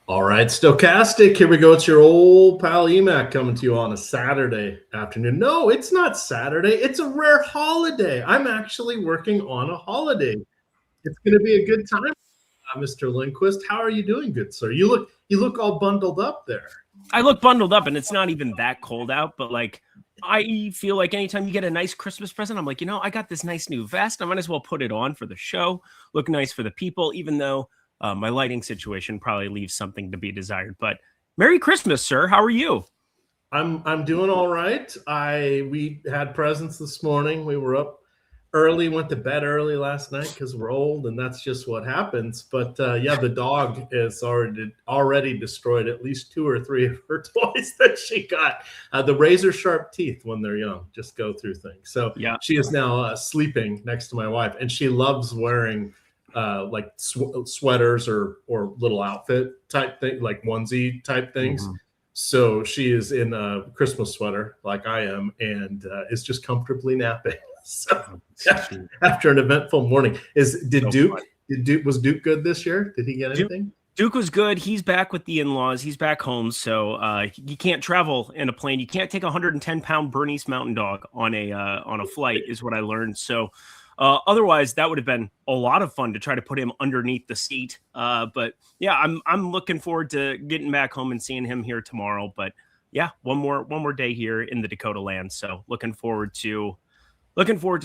All right, Stochastic, here we go. It's your old pal Emac coming to you on a Saturday afternoon. No, it's not Saturday. It's a rare holiday. I'm actually working on a holiday. It's going to be a good time, Mr. Lindquist. How are you doing, good sir? You look all bundled up there. I look bundled up, and it's not even that cold out, but like I feel like anytime you get a nice Christmas present, I'm like, I got this nice new vest. I might as well put it on for the show, look nice for the people, even though my lighting situation probably leaves something to be desired. But Merry Christmas, sir. How are you? I'm doing all right. We had presents this morning. We were up early, went to bed early last night because we're old, and that's just what happens. But yeah, the dog is already destroyed at least 2 or 3 of her toys that she got. The razor sharp teeth when they're young just go through things. So yeah, she is now sleeping next to my wife, and she loves wearing like sweaters or little outfit type thing, like onesie type things. Mm-hmm. So she is in a Christmas sweater like I am, and is just comfortably napping. So after an eventful morning, was Duke good this year? Did he get anything? Duke was good. He's back with the in-laws. He's back home, so you can't travel in a plane. You can't take a 110-pound Bernese Mountain Dog on a flight, is what I learned. So otherwise, that would have been a lot of fun to try to put him underneath the seat. But yeah, I'm looking forward to getting back home and seeing him here tomorrow. But yeah, one more day here in the Dakota land. So looking forward to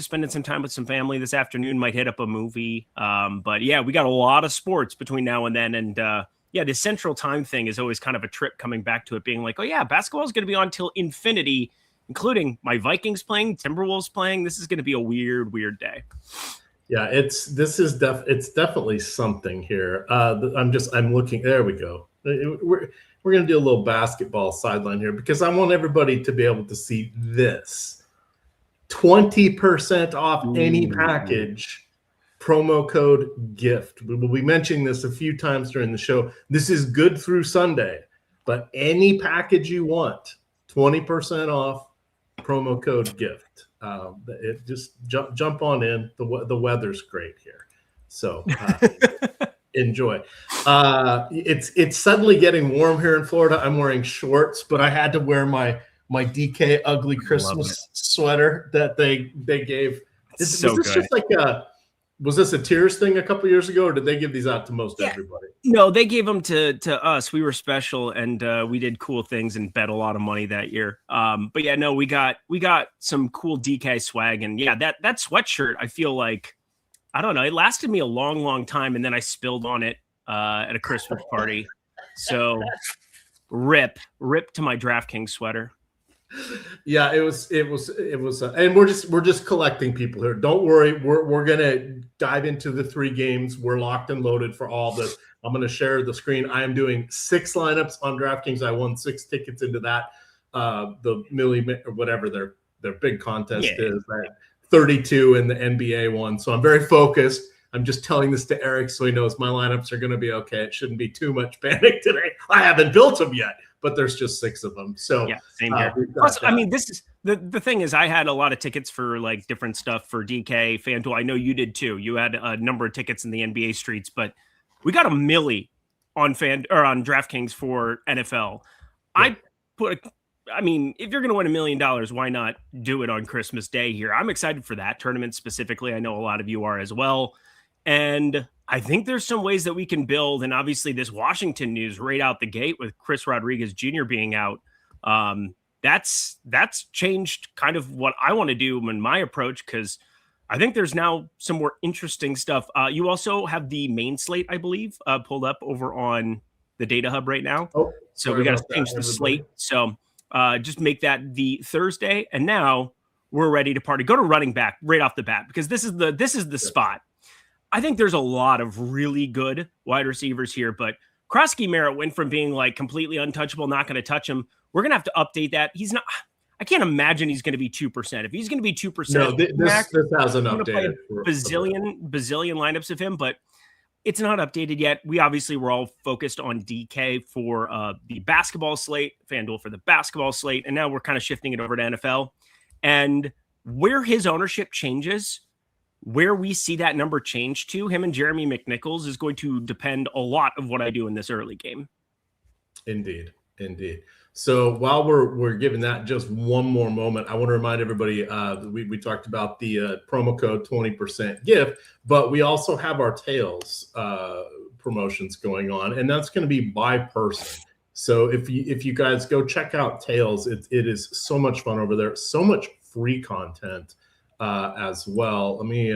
spending some time with some family this afternoon. Might hit up a movie. But yeah, we got a lot of sports between now and then. And yeah, the Central Time thing is always kind of a trip coming back to it, being like, oh yeah, basketball is going to be on till infinity, including my Vikings playing, Timberwolves playing. This is going to be a weird day. Yeah, it's definitely something here. I'm looking. There we go. We're going to do a little basketball sideline here because I want everybody to be able to see this. 20% off any package, promo code GIFT. We will be mentioning this a few times during the show. This is good through Sunday, but any package you want, 20% off, promo code GIFT. It just jump on in. The weather's great here, so enjoy. It's suddenly getting warm here in Florida. I'm wearing shorts, but I had to wear my DK ugly Christmas sweater that they gave. Was this a Tears thing a couple years ago, or did they give these out to most everybody? No, they gave them to us. We were special, and we did cool things and bet a lot of money that year. But yeah, no, we got some cool DK swag, and yeah, that sweatshirt, I feel like, I don't know, it lasted me a long time, and then I spilled on it at a Christmas party. So rip to my DraftKings sweater. Yeah, it was, and we're just collecting people here. Don't worry, we're gonna dive into the 3 games. We're locked and loaded for all this. I'm gonna share the screen. I am doing 6 lineups on DraftKings. I won 6 tickets into that. The Millie or whatever their big contest is, right? 32 in the NBA one. So I'm very focused. I'm just telling this to Eric so he knows my lineups are going to be okay. It shouldn't be too much panic today. I haven't built them yet, but there's just 6 of them. So yeah, same here. Plus, I mean, this is the thing is I had a lot of tickets for like different stuff for DK, FanDuel. I know you did too. You had a number of tickets in the NBA streets, but we got a milli on on DraftKings for NFL. Yeah. I mean, if you're going to win $1 million, why not do it on Christmas Day here? I'm excited for that tournament specifically. I know a lot of you are as well. And I think there's some ways that we can build. And obviously this Washington news right out the gate with Chris Rodriguez Jr. being out. That's changed kind of what I want to do in my approach, because I think there's now some more interesting stuff. You also have the main slate, I believe, pulled up over on the Data Hub right now. Oh, so we got to change the slate. So just make that the Thursday. And now we're ready to party. Go to running back right off the bat, because this is the spot. I think there's a lot of really good wide receivers here, but Krosky Merritt went from being like completely untouchable, not going to touch him. We're going to have to update that. He's not. I can't imagine he's going to be 2%. If he's going to be 2%, no, this hasn't updated. Bazillion lineups of him, but it's not updated yet. We obviously were all focused on DK for the basketball slate, FanDuel for the basketball slate, and now we're kind of shifting it over to NFL. And where his ownership changes, where we see that number change to, him and Jeremy McNichols, is going to depend a lot of what I do in this early game. Indeed. So while we're giving that just one more moment, I want to remind everybody we talked about the promo code 20% gift, but we also have our Tails promotions going on, and that's going to be by person. So if you guys go check out Tails, it is so much fun over there, so much free content as well. Let me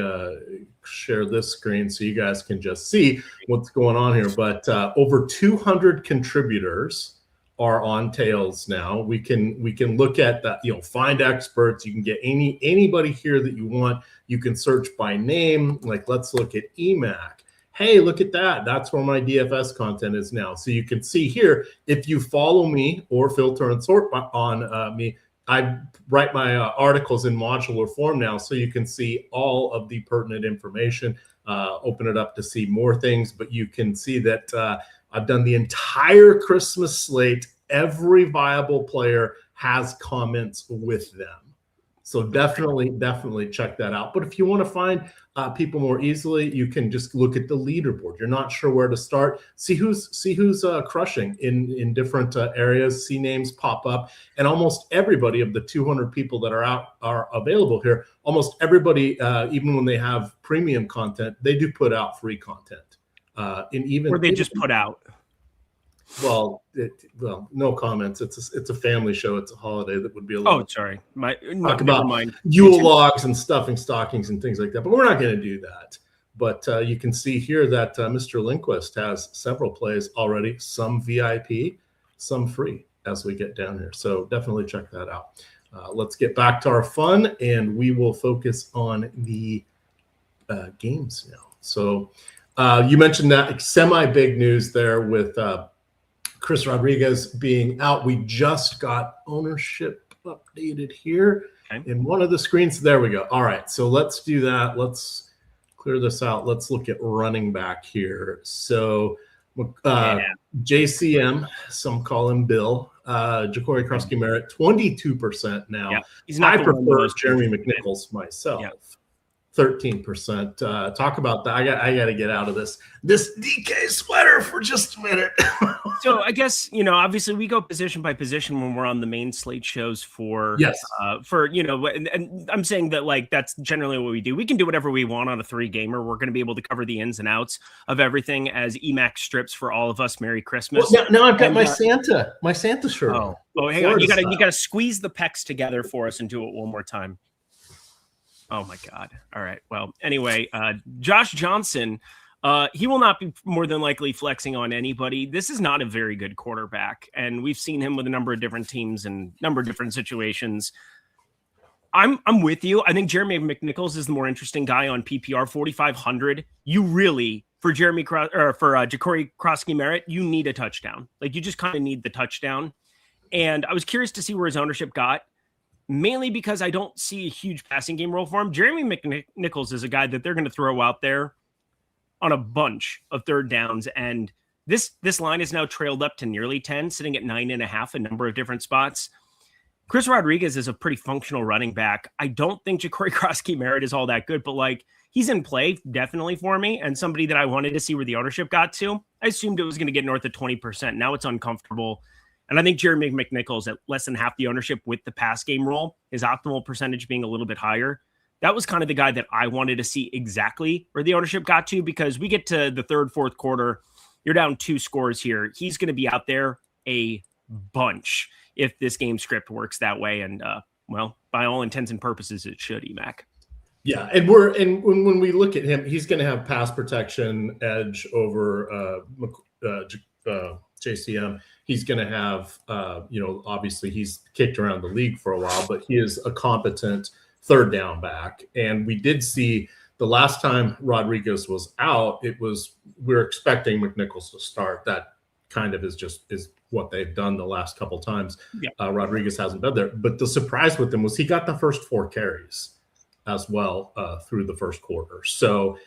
share this screen so you guys can just see what's going on here. But over 200 contributors are on Tails now. We can look at that, find experts. You can get anybody here that you want. You can search by name. Like, let's look at Emac. Hey, look at that. That's where my DFS content is now. So you can see here, if you follow me or filter and sort on me, I write my articles in modular form now, so you can see all of the pertinent information. Open it up to see more things, but you can see that I've done the entire Christmas slate. Every viable player has comments with them. So definitely check that out. But if you want to find people more easily, you can just look at the leaderboard. You're not sure where to start. See who's crushing in different areas. See names pop up, and almost everybody of the 200 people that are available here. Almost everybody, even when they have premium content, they do put out free content. Or they just put out. Well, no comments. It's a family show. It's a holiday. That would be a little. Oh, sorry. Talk about Yule logs and stuffing stockings and things like that. But we're not going to do that. But you can see here that Mr. Lindquist has several plays already. Some VIP, some free as we get down here. So definitely check that out. Let's get back to our fun, and we will focus on the games now. So you mentioned that semi-big news there with Chris Rodriguez being out. We just got ownership updated here in one of the screens. There we go. All right, so let's do that. Let's clear this out. Let's look at running back here. So JCM, some call him Bill, Ja'Cory Krusky-Merritt, 22% now. Yeah, he's not. I prefer Jeremy McNichols myself. Yeah. 13%. Talk about that. I got to get out of this DK sweater for just a minute. So I guess, obviously we go position by position when we're on the main slate shows for, and I'm saying that like, that's generally what we do. We can do whatever we want on a 3-gamer. We're going to be able to cover the ins and outs of everything as Emac strips for all of us. Merry Christmas. Well, now I've got my Santa shirt. Oh, hang on. You got to squeeze the pecs together for us and do it one more time. Oh my God. All right. Well, anyway, Josh Johnson, he will not be more than likely flexing on anybody. This is not a very good quarterback, and we've seen him with a number of different teams and a number of different situations. I'm with you. I think Jeremy McNichols is the more interesting guy on PPR 4,500. You really, for Ja'Cory Krusky-Merritt, you need a touchdown. Like, you just kind of need the touchdown. And I was curious to see where his ownership got. Mainly because I don't see a huge passing game role for him. Jeremy McNichols is a guy that they're going to throw out there on a bunch of third downs. And this line is now trailed up to nearly 10, sitting at 9.5, a number of different spots. Chris Rodriguez is a pretty functional running back. I don't think Ja'Cory Krusky-Merritt is all that good, but like, he's in play definitely for me, and somebody that I wanted to see where the ownership got to. I assumed it was going to get north of 20%. Now it's uncomfortable. And I think Jeremy McNichols at less than half the ownership with the pass game role, his optimal percentage being a little bit higher. That was kind of the guy that I wanted to see exactly where the ownership got to, because we get to the third, fourth quarter, you're down 2 scores here. He's going to be out there a bunch if this game script works that way. And by all intents and purposes, it should, Emac. Yeah, and when we look at him, he's going to have pass protection edge over JCM. He's going to have, obviously he's kicked around the league for a while, but he is a competent third down back. And we did see the last time Rodriguez was out, we're expecting McNichols to start. That kind of is what they've done the last couple times. Yeah. Rodriguez hasn't been there, but the surprise with him was he got the first 4 carries as well through the first quarter. So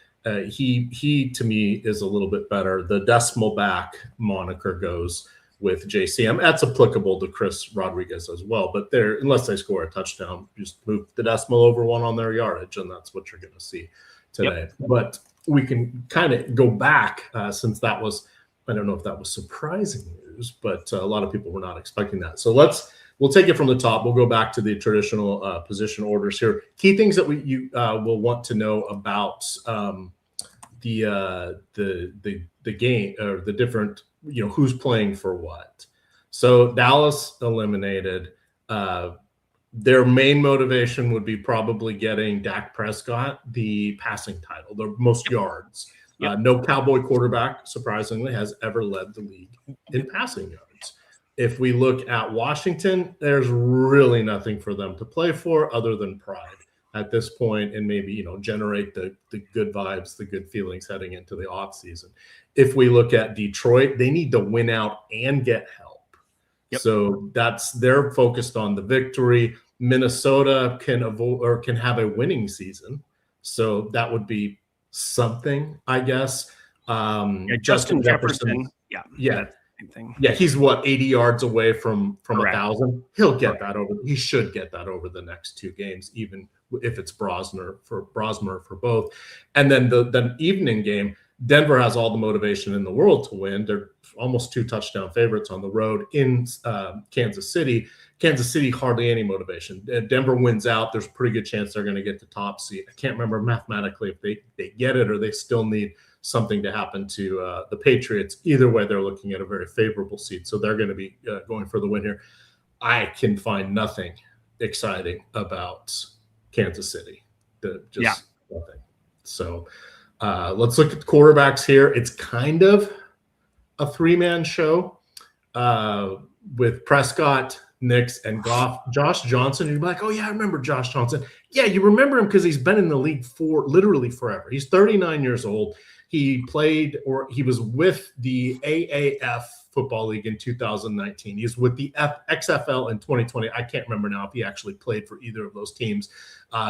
he to me is a little bit better. The decimal back moniker goes with JCM. That's applicable to Chris Rodriguez as well. But unless they score a touchdown, just move the decimal over 1 on their yardage, and that's what you're going to see today. Yep. But we can kind of go back since that was I don't know if that was surprising news, but a lot of people were not expecting that. So we'll take it from the top. We'll go back to the traditional position orders here. Key things that you will want to know about the game, or the different, who's playing for what. So Dallas eliminated. Their main motivation would be probably getting Dak Prescott the passing title, the most yards. Yep. No Cowboy quarterback, surprisingly, has ever led the league in passing yards. If we look at Washington, there's really nothing for them to play for other than pride at this point, and maybe generate the good vibes, the good feelings heading into the offseason. If we look at Detroit, they need to win out and get help. Yep. So they're focused on the victory. Minnesota can have a winning season, so that would be something, I guess. Justin Jefferson. Yeah. Yeah, he's 80 yards away from 1,000. He'll get that over. He should get that over the next 2 games, even if it's Brosmer for both. And then the evening game, Denver has all the motivation in the world to win. They're almost 2 touchdown favorites on the road in Kansas City. Kansas City, hardly any motivation. Denver wins out. There's a pretty good chance they're going to get the top seed. I can't remember mathematically if they get it or they still need something to happen to the Patriots. Either way, they're looking at a very favorable seed. So they're going to be going for the win here. I can find nothing exciting about Kansas City. Nothing. So let's look at the quarterbacks here. It's kind of a 3-man show with Prescott, Nix, and Goff. Josh Johnson, you're like, oh yeah, I remember Josh Johnson. Yeah, you remember him because he's been in the league for literally forever. He's 39 years old. He was with the AAF Football League in 2019. He's with the XFL in 2020. I can't remember now if he actually played for either of those teams.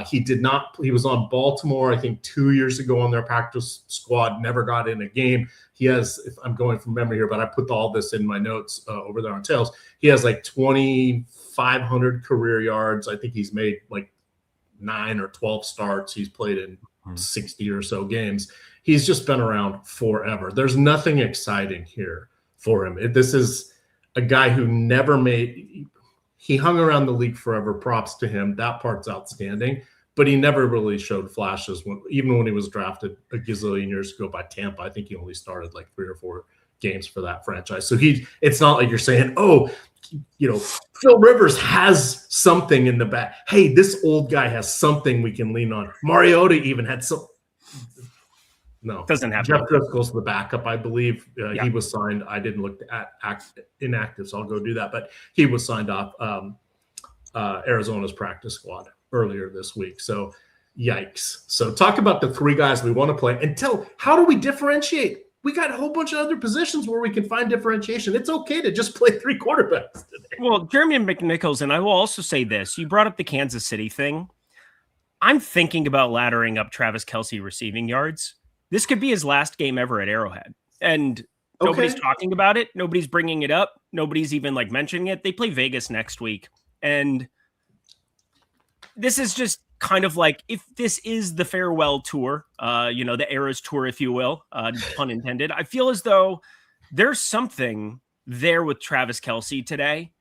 He did not. He was on Baltimore, I think, 2 years ago on their practice squad, never got in a game. He has, if I'm going from memory here, but I put all this in my notes over there on Tails. He has 2,500 career yards. I think he's made 9 or 12 starts. He's played in 60 or so games. He's just been around forever. There's nothing exciting here for him. This is a guy who never he hung around the league forever. Props to him. That part's outstanding. But he never really showed flashes, even when he was drafted a gazillion years ago by Tampa. I think he only started 3 or 4 games for that franchise. So it's not like you're saying, oh, Phil Rivers has something in the back. Hey, this old guy has something we can lean on. Mariota even had some. No, doesn't happen. Jeff Driscoll's the backup, I believe. He was signed. I didn't look at inactive, so I'll go do that. But he was signed off Arizona's practice squad earlier this week. So, yikes. So, talk about the 3 guys we want to play. And how do we differentiate? We got a whole bunch of other positions where we can find differentiation. It's okay to just play 3 quarterbacks today. Well, Jeremy McNichols, and I will also say this. You brought up the Kansas City thing. I'm thinking about laddering up Travis Kelce receiving yards. This could be his last game ever at Arrowhead. And nobody's talking about it. Nobody's bringing it up. Nobody's even mentioning it. They play Vegas next week. And this is just kind of if this is the farewell tour, the Eras tour, if you will, pun intended. I feel as though there's something there with Travis Kelce today.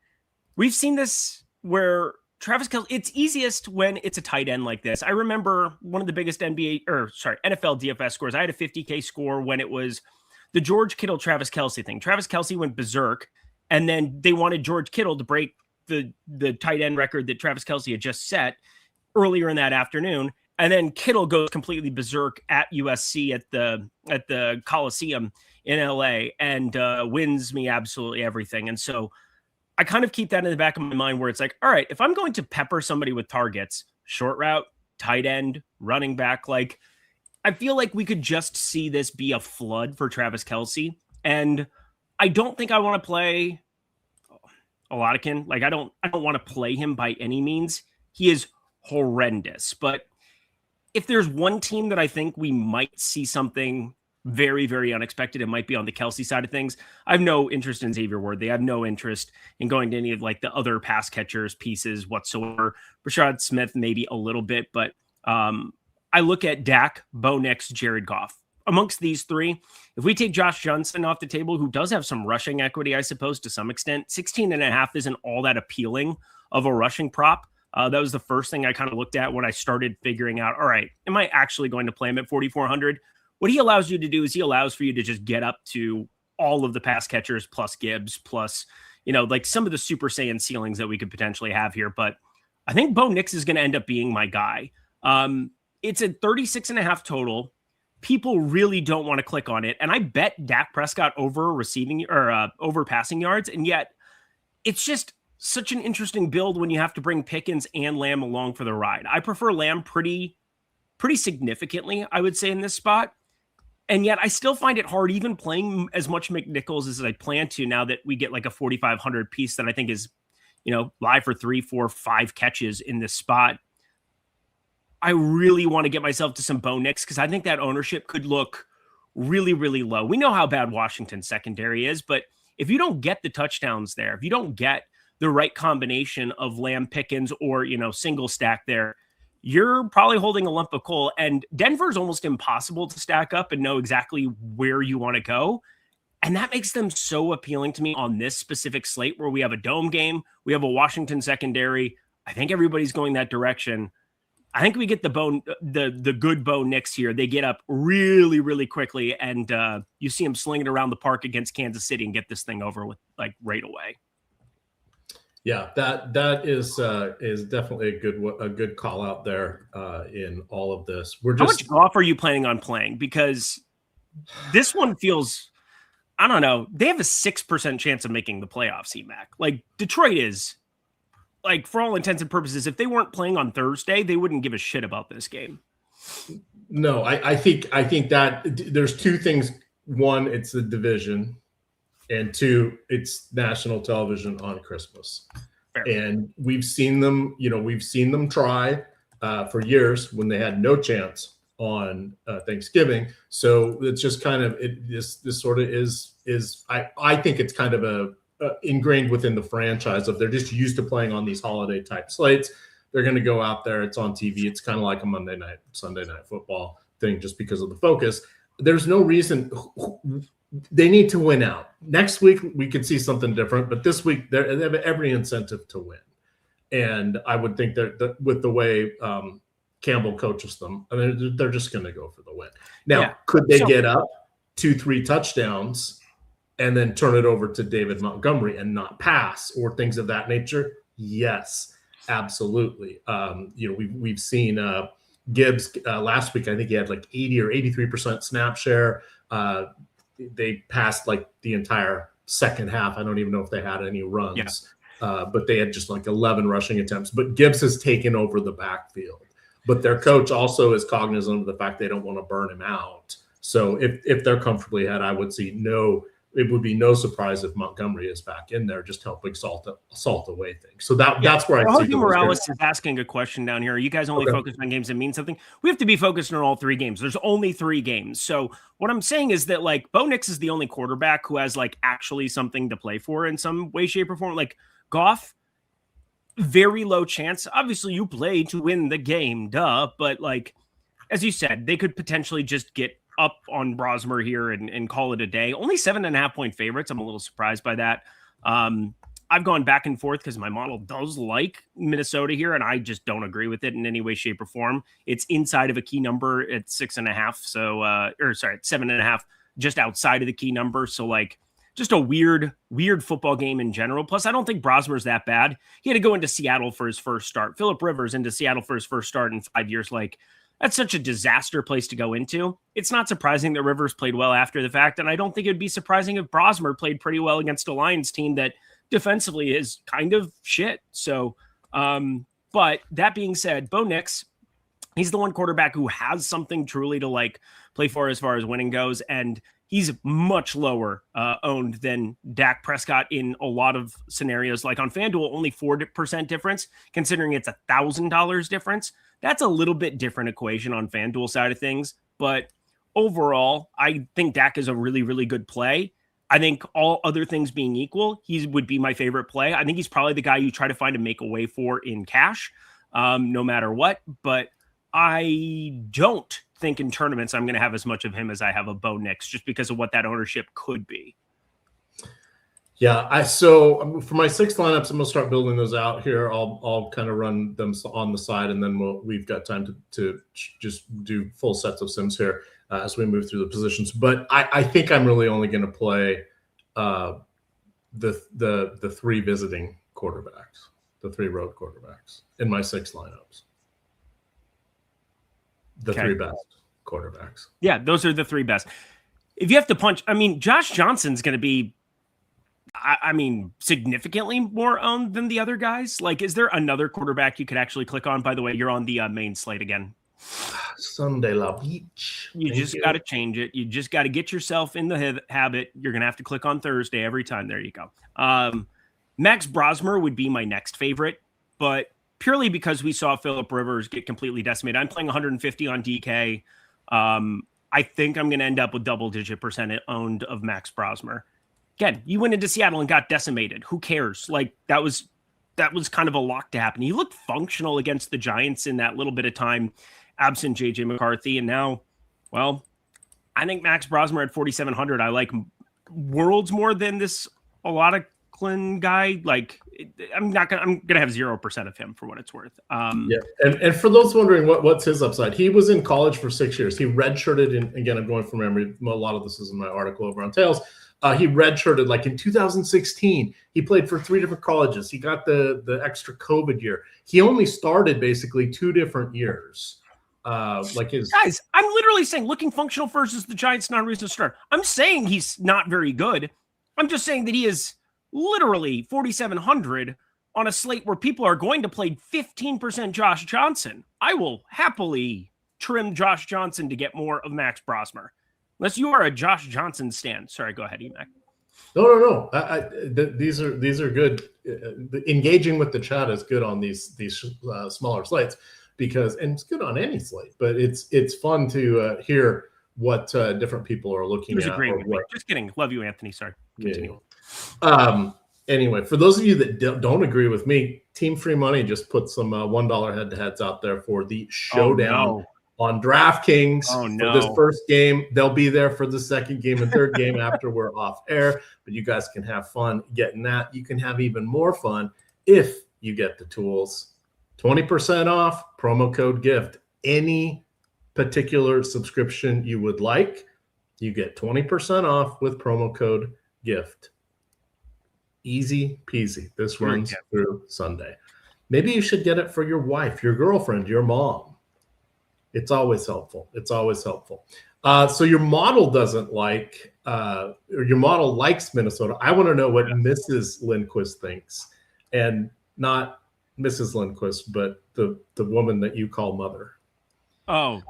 We've seen this where Travis Kelce, it's easiest when it's a tight end like this. I remember one of the biggest NFL DFS scores. I had a 50K score when it was the George Kittle, Travis Kelce thing. Travis Kelce went berserk, and then they wanted George Kittle to break the tight end record that Travis Kelce had just set earlier in that afternoon. And then Kittle goes completely berserk at USC at the Coliseum in LA and wins me absolutely everything. And so I kind of keep that in the back of my mind where it's all right, if I'm going to pepper somebody with targets, short route, tight end, running back, I feel like we could just see this be a flood for Travis Kelce. And I don't think I want to play Oladikin. I don't want to play him by any means. He is horrendous. But if there's one team that I think we might see something very, very unexpected, it might be on the Kelce side of things. I have no interest in Xavier Worthy. I have no interest in going to any of the other pass catchers pieces whatsoever. Rashad Smith, maybe a little bit, but I look at Dak, Bo Nix, Jared Goff. amongst these three, if we take Josh Johnson off the table, who does have some rushing equity, I suppose, to some extent, 16.5 isn't all that appealing of a rushing prop. That was the first thing I kind of looked at when I started figuring out, all right, am I actually going to play him at 4,400? What he allows you to do is he allows for you to just get up to all of the pass catchers plus Gibbs plus, like some of the Super Saiyan ceilings that we could potentially have here. But I think Bo Nix is going to end up being my guy. It's a 36.5 total. People really don't want to click on it. And I bet Dak Prescott over receiving or over passing yards. And yet it's just such an interesting build when you have to bring Pickens and Lamb along for the ride. I prefer Lamb pretty significantly, I would say, in this spot. And yet I still find it hard even playing as much McNichols as I plan to now that we get like a 4,500 piece that I think is, live for 3, 4, 5 catches in this spot. I really want to get myself to some Bo Nix because I think that ownership could look really, really low. We know how bad Washington's secondary is, but if you don't get the touchdowns there, if you don't get the right combination of Lamb, Pickens, or, single stack there, you're probably holding a lump of coal. And Denver's almost impossible to stack up and know exactly where you want to go. And that makes them so appealing to me on this specific slate where we have a dome game, we have a Washington secondary. I think everybody's going that direction. I think we get the good Bo Nix here. They get up really, really quickly, and you see him slinging around the park against Kansas City and get this thing over with like right away. Yeah, that is definitely a good call out there in all of this. How much golf are you planning on playing? Because this one feels, I don't know, they have a 6% chance of making the playoffs, Emac. Like Detroit is, like, for all intents and purposes, if they weren't playing on Thursday, they wouldn't give a shit about this game. No, I think that there's two things. One, it's the division. And two, it's national television on Christmas. Fair. And we've seen them try for years when they had no chance on Thanksgiving. So it's just kind of this sort of is I think it's kind of ingrained within the franchise of they're just used to playing on these holiday type slates. They're going to go out there. It's on TV. It's kind of like a Monday night, Sunday night football thing just because of the focus. There's no reason. They need to win out. Next week, we could see something different, but this week, they have every incentive to win. And I would think that with the way Campbell coaches them, I mean, they're just going to go for the win. Now, could they get up 2-3 touchdowns and then turn it over to David Montgomery and not pass or things of that nature? Yes, absolutely. We've seen Gibbs last week. I think he had like 80 or 83% snap share. They passed like the entire second half. I don't even know if they had any runs, but they had just like 11 rushing attempts. But Gibbs has taken over the backfield. But their coach also is cognizant of the fact they don't want to burn him out. So if they're comfortably ahead, I would see it would be no surprise if Montgomery is back in there just helping salt away things. So that's where I see Morales is asking a question down here. Are you guys only focused on games that mean something? We have to be focused on all 3 games. There's only 3 games. So what I'm saying is that like Bo Nix is the only quarterback who has like actually something to play for in some way, shape, or form. Like Goff, very low chance. Obviously you play to win the game, duh. But like, as you said, they could potentially just get up on Brosmer here and call it a day. Only 7.5 point favorites. I'm a little surprised by that. I've gone back and forth because my model does like Minnesota here, and I just don't agree with it in any way, shape, or form. It's inside of a key number at 6.5. So, at 7.5, just outside of the key number. So like just a weird football game in general. Plus, I don't think Brosmer's that bad. He had to go into Seattle for his first start. Phillip Rivers into Seattle for his first start in 5 years. Like, that's such a disaster place to go into. It's not surprising that Rivers played well after the fact, and I don't think it would be surprising if Brosmer played pretty well against a Lions team that defensively is kind of shit. So, but that being said, Bo Nix, he's the one quarterback who has something truly to like play for as far as winning goes, and he's much lower owned than Dak Prescott in a lot of scenarios. Like on FanDuel, only 4% difference, considering it's $1,000 difference. That's a little bit different equation on FanDuel side of things. But overall, I think Dak is a really, really good play. I think all other things being equal, he would be my favorite play. I think he's probably the guy you try to find a make away for in cash, no matter what. But I don't think in tournaments I'm going to have as much of him as I have of Bo Nix, just because of what that ownership could be. Yeah, so for my 6 lineups, I'm gonna start building those out here. I'll kind of run them on the side, and then we've got time to just do full sets of sims here as we move through the positions. But I think I'm really only going to play the 3 visiting quarterbacks, the 3 road quarterbacks in my 6 lineups. The 3 best quarterbacks. Yeah, those are the 3 best. If you have to punch, I mean, Josh Johnson's going to be, I mean, significantly more owned than the other guys. Like, is there another quarterback you could actually click on? By the way, you're on the main slate again. Sunday La Beach. You just got to change it. You just got to get yourself in the habit. You're going to have to click on Thursday every time. There you go. Max Brosmer would be my next favorite, but purely because we saw Phillip Rivers get completely decimated. I'm playing 150 on DK. I think I'm going to end up with double-digit % owned of Max Brosmer. Again, you went into Seattle and got decimated. Who cares? Like, that was kind of a lock to happen. He looked functional against the Giants in that little bit of time, absent JJ McCarthy. And now, well, I think Max Brosmer at 4,700, I like worlds more than this a lot of Clint guy. Like, I'm going to have 0% of him for what it's worth. Yeah. And for those wondering what's his upside, he was in college for 6 years. He redshirted in, again, I'm going from memory. A lot of this is in my article over on Tails. He redshirted like in 2016. He played for 3 different colleges. He got the extra COVID year. He only started basically 2 different years. Guys, I'm literally saying looking functional versus the Giants, not a reason to start. I'm saying he's not very good. I'm just saying that he is literally 4,700 on a slate where people are going to play 15% Josh Johnson. I will happily trim Josh Johnson to get more of Max Brosmer. Unless you are a Josh Johnson stan. Sorry, go ahead, Emac. No. These are good. Engaging with the chat is good on these smaller slates and it's good on any slate. But it's fun to hear what different people are looking at. Just kidding. Love you, Anthony. Sorry. Continue. Yeah. Anyway, for those of you that don't agree with me, Team Free Money just put some $1 head-to-heads out there for the showdown. On DraftKings for this first game. They'll be there for the second game and third game after we're off air. But you guys can have fun getting that. You can have even more fun if you get the tools. 20% off, promo code GIFT. Any particular subscription you would like, you get 20% off with promo code GIFT. Easy peasy. This runs through Sunday. Maybe you should get it for your wife, your girlfriend, your mom. It's always helpful. So your model doesn't like, or your model likes Minnesota. I want to know what Mrs. Lindquist thinks, and not Mrs. Lindquist, but the woman that you call mother. Oh,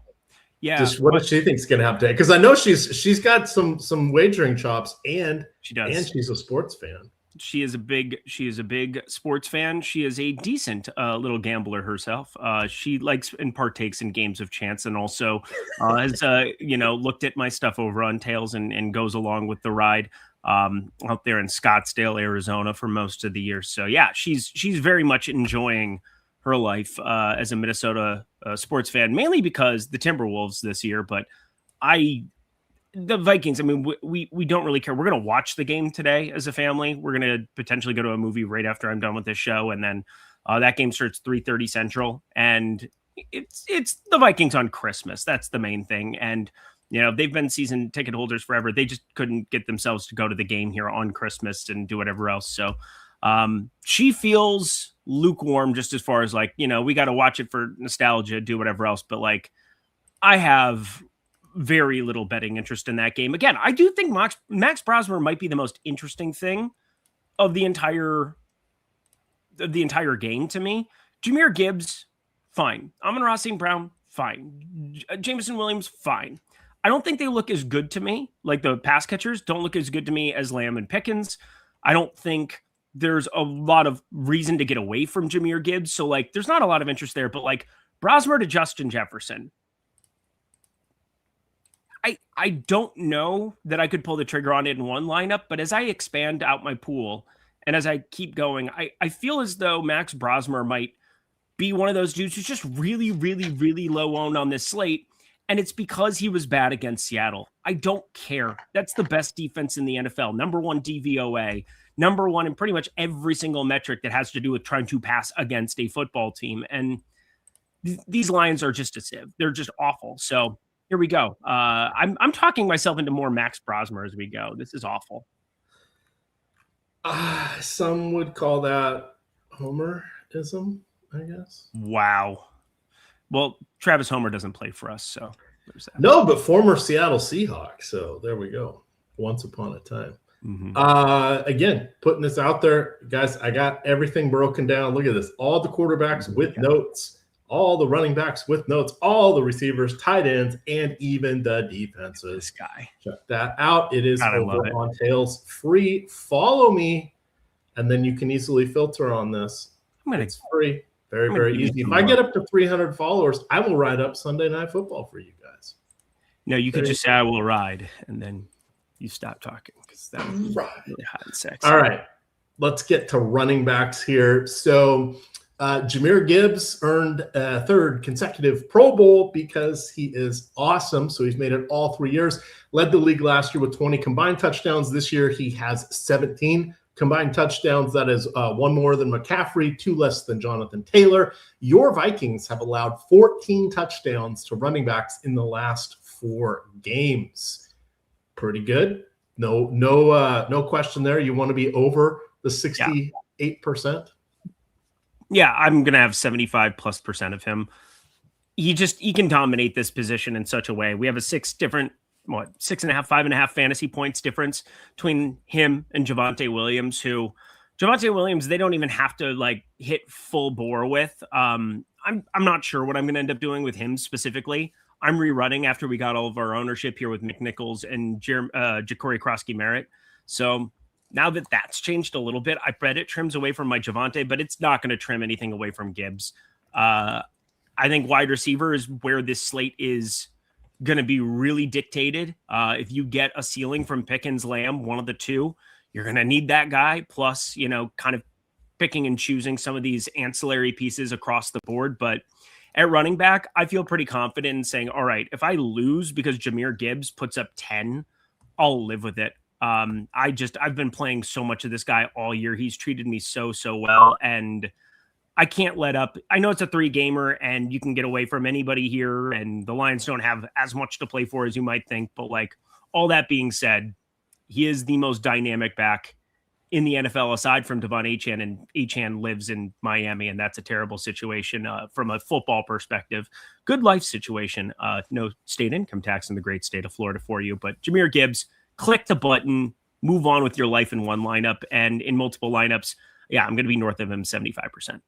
yeah. What does she think's going to happen today? Because I know she's got some wagering chops, and she does, and she's a sports fan. She is a big sports fan. She is a decent little gambler herself. She likes and partakes in games of chance, and also has looked at my stuff over on Tails and goes along with the ride out there in Scottsdale, Arizona for most of the year. So yeah, she's very much enjoying her life as a Minnesota sports fan, mainly because the Timberwolves this year. But the Vikings, I mean, we don't really care. We're going to watch the game today as a family. We're going to potentially go to a movie right after I'm done with this show. And then that game starts 3:30 Central. And it's the Vikings on Christmas. That's the main thing. And, they've been season ticket holders forever. They just couldn't get themselves to go to the game here on Christmas and do whatever else. So she feels lukewarm just as far as like, we got to watch it for nostalgia, do whatever else. But like, I have very little betting interest in that game. Again, I do think Max Brosmer might be the most interesting thing of the entire game to me. Jahmyr Gibbs, fine. Amon-Ra St. Brown, fine. Jameson Williams, fine. I don't think they look as good to me. Like the pass catchers don't look as good to me as Lamb and Pickens. I don't think there's a lot of reason to get away from Jahmyr Gibbs. So like, there's not a lot of interest there, but like Brosmer to Justin Jefferson, I don't know that I could pull the trigger on it in one lineup, but as I expand out my pool and as I keep going, I feel as though Max Brosmer might be one of those dudes who's just really, really, really low owned on this slate. And it's because he was bad against Seattle. I don't care. That's the best defense in the NFL. Number 1 DVOA, number 1 in pretty much every single metric that has to do with trying to pass against a football team. And these Lions are just a sieve. They're just awful. So here we go. I'm talking myself into more Max Brosmer as we go. This is awful. Some would call that Homerism, I guess. Wow. Well, Travis Homer doesn't play for us, so there's that. No, but former Seattle Seahawks. So there we go. Once upon a time. Again, putting this out there, guys, I got everything broken down. Look at this. All the quarterbacks with notes, all the running backs with notes, all the receivers, tight ends, and even the defenses. This guy. Check that out. It is over on Tails free. Follow me, and then you can easily filter on this. It's free. Very, very easy. If I get up to 300 followers, I will ride up Sunday Night Football for you guys. No, you could just say I will ride, and then you stop talking because that was really hot and sexy. All right, let's get to running backs here. So Jahmyr Gibbs earned a 3rd consecutive Pro Bowl because he is awesome. So he's made it all 3 years. Led the league last year with 20 combined touchdowns. This year he has 17 combined touchdowns. That is 1 more than McCaffrey, 2 less than Jonathan Taylor. Your Vikings have allowed 14 touchdowns to running backs in the last 4 games. Pretty good. No question there. You want to be over the 68%. Yeah, I'm gonna have 75+% of him. He can dominate this position in such a way. We have a 6.5, 5.5 fantasy points difference between him and Javonte Williams, who Javonte Williams, they don't even have to like hit full bore with. I'm not sure what I'm going to end up doing with him specifically. I'm rerunning after we got all of our ownership here with McNichols and Ja'Cory Krosky-Merritt. So now that that's changed a little bit, I bet it trims away from my Javonte, but it's not going to trim anything away from Gibbs. I think wide receiver is where this slate is going to be really dictated. If you get a ceiling from Pickens, Lamb, one of the two, you're going to need that guy. Plus, kind of picking and choosing some of these ancillary pieces across the board. But at running back, I feel pretty confident in saying, all right, if I lose because Jahmyr Gibbs puts up 10, I'll live with it. I've been playing so much of this guy all year. He's treated me so well. And I can't let up. I know it's a 3-gamer and you can get away from anybody here, and the Lions don't have as much to play for as you might think. But like all that being said, he is the most dynamic back in the NFL aside from Devon Achane, and Achane lives in Miami, and that's a terrible situation from a football perspective. Good life situation. No state income tax in the great state of Florida for you. But Jahmyr Gibbs, click the button, move on with your life in one lineup, and in multiple lineups, I'm going to be north of him 75%.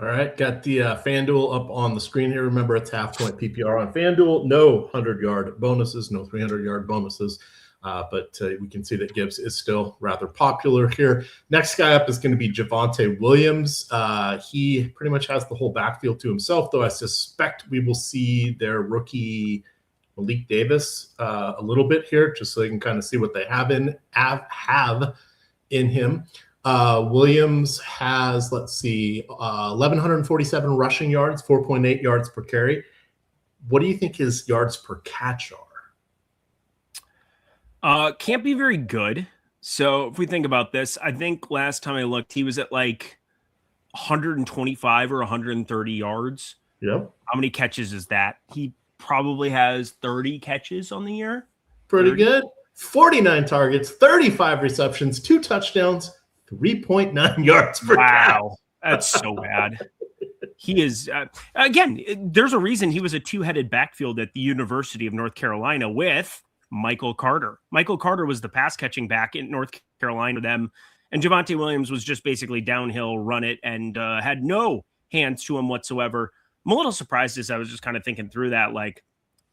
All right, got the FanDuel up on the screen here. Remember, it's half-point PPR on FanDuel. No 100-yard bonuses, no 300-yard bonuses. But we can see that Gibbs is still rather popular here. Next guy up is going to be Javonte Williams. He pretty much has the whole backfield to himself, though I suspect we will see their rookie Malik Davis a little bit here, just so you can kind of see what they have in him. Williams has, 1,147 rushing yards, 4.8 yards per carry. What do you think his yards per catch are? Can't be very good. So if we think about this, I think last time I looked, he was at like 125 or 130 yards. Yep. How many catches is that? He probably has 30 catches on the year. Pretty good. 49 targets, 35 receptions, 2 touchdowns, 3.9 yards per catch. Wow. That's so bad. He is, again, there's a reason he was a 2-headed backfield at the University of North Carolina with Michael Carter. Michael Carter was the pass catching back in North Carolina with them, and Javonte Williams was just basically downhill, run it, and had no hands to him whatsoever. I'm a little surprised as I was just kind of thinking through that. Like,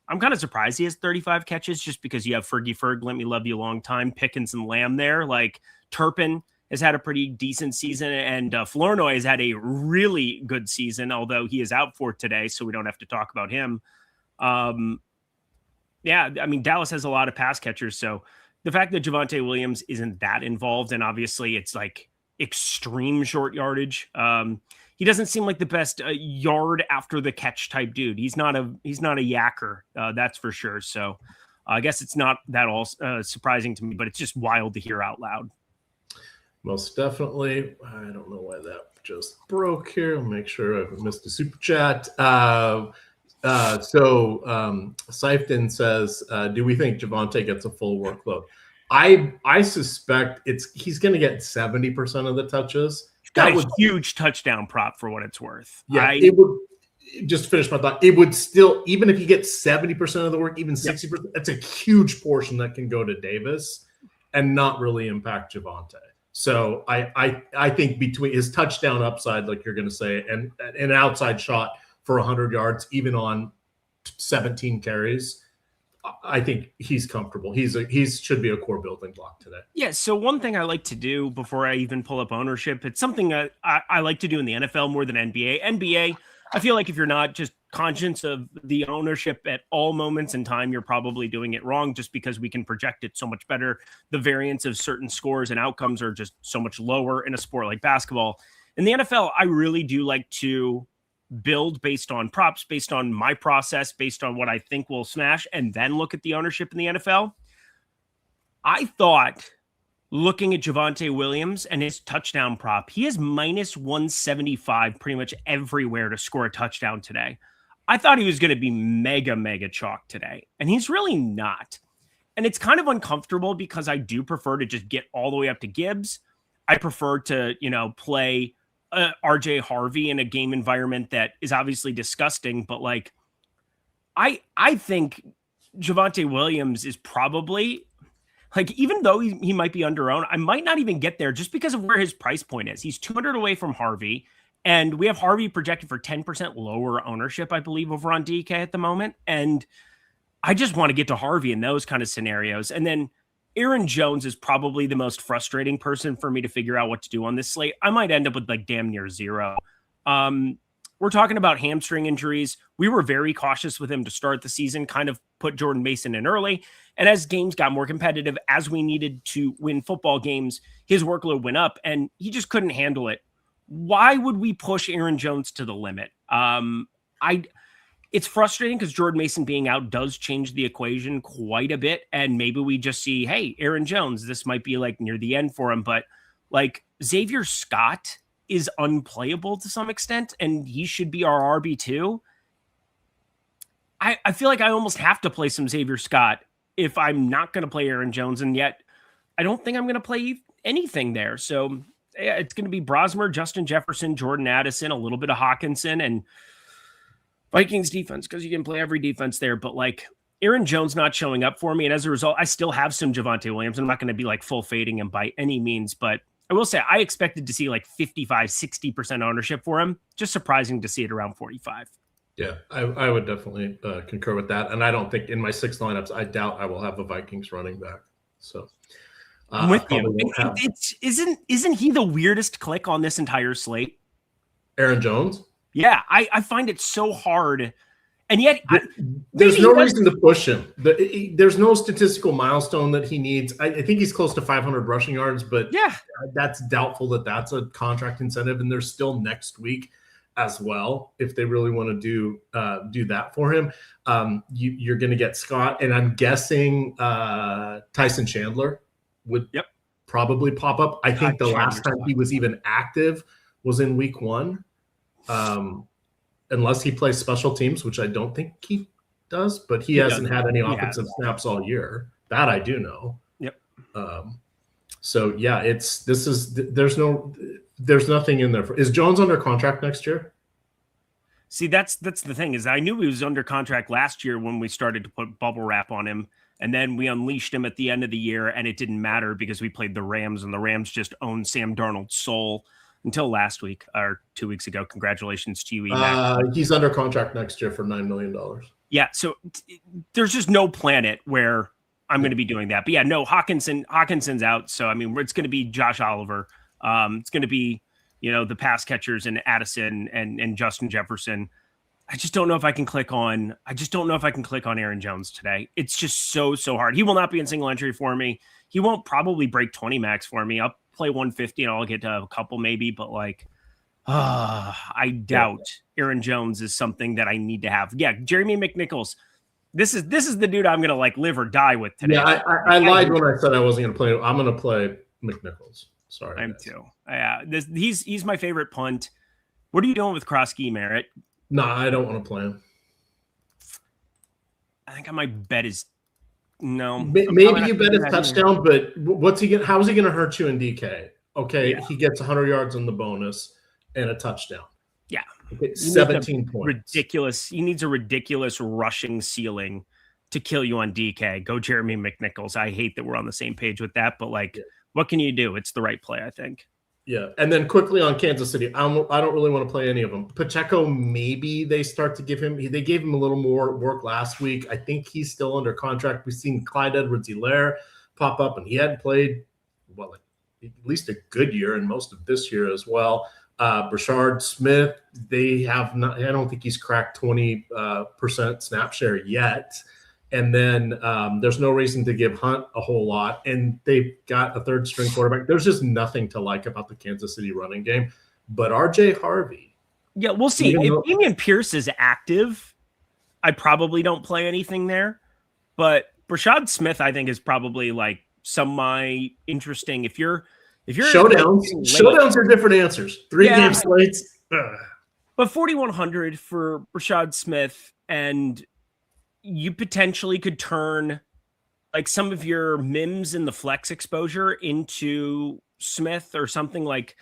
I'm kind of surprised he has 35 catches just because you have Fergie Ferg, let me love you a long time, Pickens and Lamb there. Like, Turpin has had a pretty decent season, and Flournoy has had a really good season, although he is out for today, so we don't have to talk about him. Dallas has a lot of pass catchers, so the fact that Javonte Williams isn't that involved, and obviously it's like extreme short yardage. he doesn't seem like the best yard after the catch type dude. He's not a yacker, that's for sure. So I guess it's not that all surprising to me, but it's just wild to hear out loud. Most definitely. I don't know why that just broke here. I'll make sure I missed a super chat. Sifton says, do we think Javonte gets a full workload? I suspect he's going to get 70% of the touches. That was a huge touchdown prop for what it's worth. Yeah, it would. Just to finish my thought, it would still, even if you get 70% of the work, even 60%, that's a huge portion that can go to Davis and not really impact Javonte. So I think between his touchdown upside, like you're going to say, and an outside shot for 100 yards, even on 17 carries, I think he's comfortable. He should be a core building block today. Yeah. So one thing I like to do before I even pull up ownership, it's something I like to do in the NFL more than NBA. NBA, I feel like if you're not just conscious of the ownership at all moments in time, you're probably doing it wrong, just because we can project it so much better. The variance of certain scores and outcomes are just so much lower in a sport like basketball. In the NFL, I really do like to build based on props, based on my process, based on what I think will smash, and then look at the ownership in the NFL. I thought, looking at Javonte Williams and his touchdown prop, he is minus 175 pretty much everywhere to score a touchdown today. I thought he was going to be mega chalk today, and he's really not. And it's kind of uncomfortable because I do prefer to just get all the way up to Gibbs. I prefer to, play RJ Harvey in a game environment that is obviously disgusting, but like, I think Javonte Williams is probably, like, even though he might be underowned, I might not even get there just because of where his price point is. He's 200 away from Harvey, and we have Harvey projected for 10% lower ownership, I believe, over on DK at the moment. And I just want to get to Harvey in those kind of scenarios. And then Aaron Jones is probably the most frustrating person for me to figure out what to do on this slate. I might end up with like damn near zero. We're talking about hamstring injuries. We were very cautious with him to start the season, kind of put Jordan Mason in early. And as games got more competitive, as we needed to win football games, his workload went up and he just couldn't handle it. Why would we push Aaron Jones to the limit? It's frustrating because Jordan Mason being out does change the equation quite a bit. And maybe we just see, hey, Aaron Jones, this might be like near the end for him. But like Xavier Scott is unplayable to some extent, and he should be our RB2. I feel like I almost have to play some Xavier Scott if I'm not going to play Aaron Jones. And yet I don't think I'm going to play anything there. So yeah, it's going to be Brosmer, Justin Jefferson, Jordan Addison, a little bit of Hawkinson, and Vikings defense, because you can play every defense there. But like Aaron Jones not showing up for me. And as a result, I still have some Javonte Williams. I'm not going to be like full fading him by any means, but I will say I expected to see like 55, 60% ownership for him. Just surprising to see it around 45. Yeah, I would definitely concur with that. And I don't think in my 6 lineups, I doubt I will have a Vikings running back. So I'm with you. Isn't he the weirdest click on this entire slate? Aaron Jones? Yeah, I find it so hard. And yet there's no reason to push him. There's no statistical milestone that he needs. I think he's close to 500 rushing yards, but yeah, that's doubtful that that's a contract incentive. And there's still next week as well if they really want to do that for him. You're going to get Scott, and I'm guessing Tyson Chandler would probably pop up. I think the last time he was even active was in week 1. Unless he plays special teams, which I don't think he does, but he hasn't had any offensive snaps all year. That I do know. Yep. So yeah, there's nothing in there. Is Jones under contract next year? See, that's the thing is I knew he was under contract last year when we started to put bubble wrap on him, and then we unleashed him at the end of the year, and it didn't matter because we played the Rams, and the Rams just owned Sam Darnold's soul. Until last week or 2 weeks ago. Congratulations to you, Emac. He's under contract next year for $9 million. Yeah, so there's just no planet where I'm going to be doing that. But yeah, no, Hawkinson's out. So, I mean, it's going to be Josh Oliver. It's going to be, the pass catchers and Addison and Justin Jefferson. I just don't know if I can click on Aaron Jones today. It's just so hard. He will not be in single entry for me. He won't probably break 20 max for me. I'll play 150 and I'll get to a couple maybe, but like I doubt Aaron Jones is something that I need to have. Yeah, Jeremy McNichols. This is the dude I'm gonna like live or die with today. Yeah, I lied when I said I wasn't gonna play. I'm gonna play McNichols. Sorry, I'm too. He's my favorite punt. What are you doing with Krosky, Merritt? No, I don't want to play him. I think I might bet his. No, maybe you bet his touchdown, but what's he gonna? How is he gonna hurt you in DK? Okay, he gets 100 yards on the bonus and a touchdown. Yeah, 17 points. Ridiculous. He needs a ridiculous rushing ceiling to kill you on DK. Go Jeremy McNichols. I hate that we're on the same page with that, but what can you do? It's the right play, I think. Yeah, and then quickly on Kansas City, I don't really want to play any of them. Pacheco, maybe they start to give him. They gave him a little more work last week. I think he's still under contract. We've seen Clyde Edwards-Helaire pop up, and he hadn't played at least a good year and most of this year as well. Brashard Smith, they have not. I don't think he's cracked 20% snap share yet. And then there's no reason to give Hunt a whole lot. And they've got a third string quarterback. There's just nothing to like about the Kansas City running game. But RJ Harvey. Yeah, we'll see. If Dameon Pierce is active, I probably don't play anything there. But Brashad Smith, I think, is probably like semi-interesting. If you're showdowns are different answers. 3-game slates. But 4,100 for Brashad Smith, and you potentially could turn like some of your MIMS in the flex exposure into Smith or something. Like,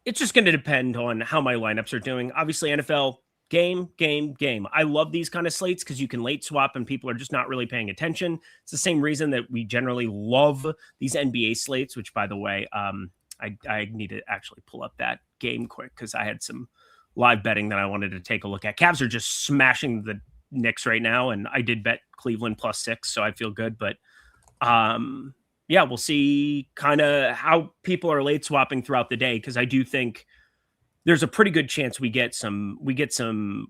it's just going to depend on how my lineups are doing. Obviously, NFL game. I love these kind of slates because you can late swap and people are just not really paying attention. It's the same reason that we generally love these NBA slates, which, by the way, I need to actually pull up that game quick because I had some live betting that I wanted to take a look at. Cavs are just smashing the Knicks right now, and I did bet Cleveland +6, so I feel good. But we'll see kind of how people are late swapping throughout the day, because I do think there's a pretty good chance we get some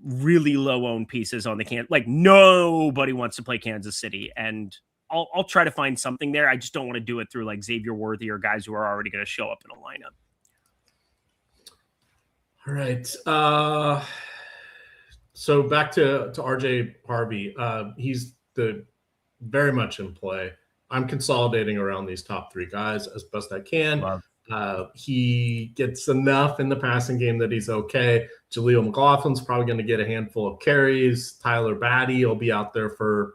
really low owned pieces on the like nobody wants to play Kansas City, and I'll try to find something there. I just don't want to do it through like Xavier Worthy or guys who are already going to show up in a lineup. All right. So back to RJ Harvey. He's very much in play. I'm consolidating around these top three guys as best I can. He gets enough in the passing game that he's okay. Jaleel McLaughlin's probably going to get a handful of carries. Tyler Batty will be out there for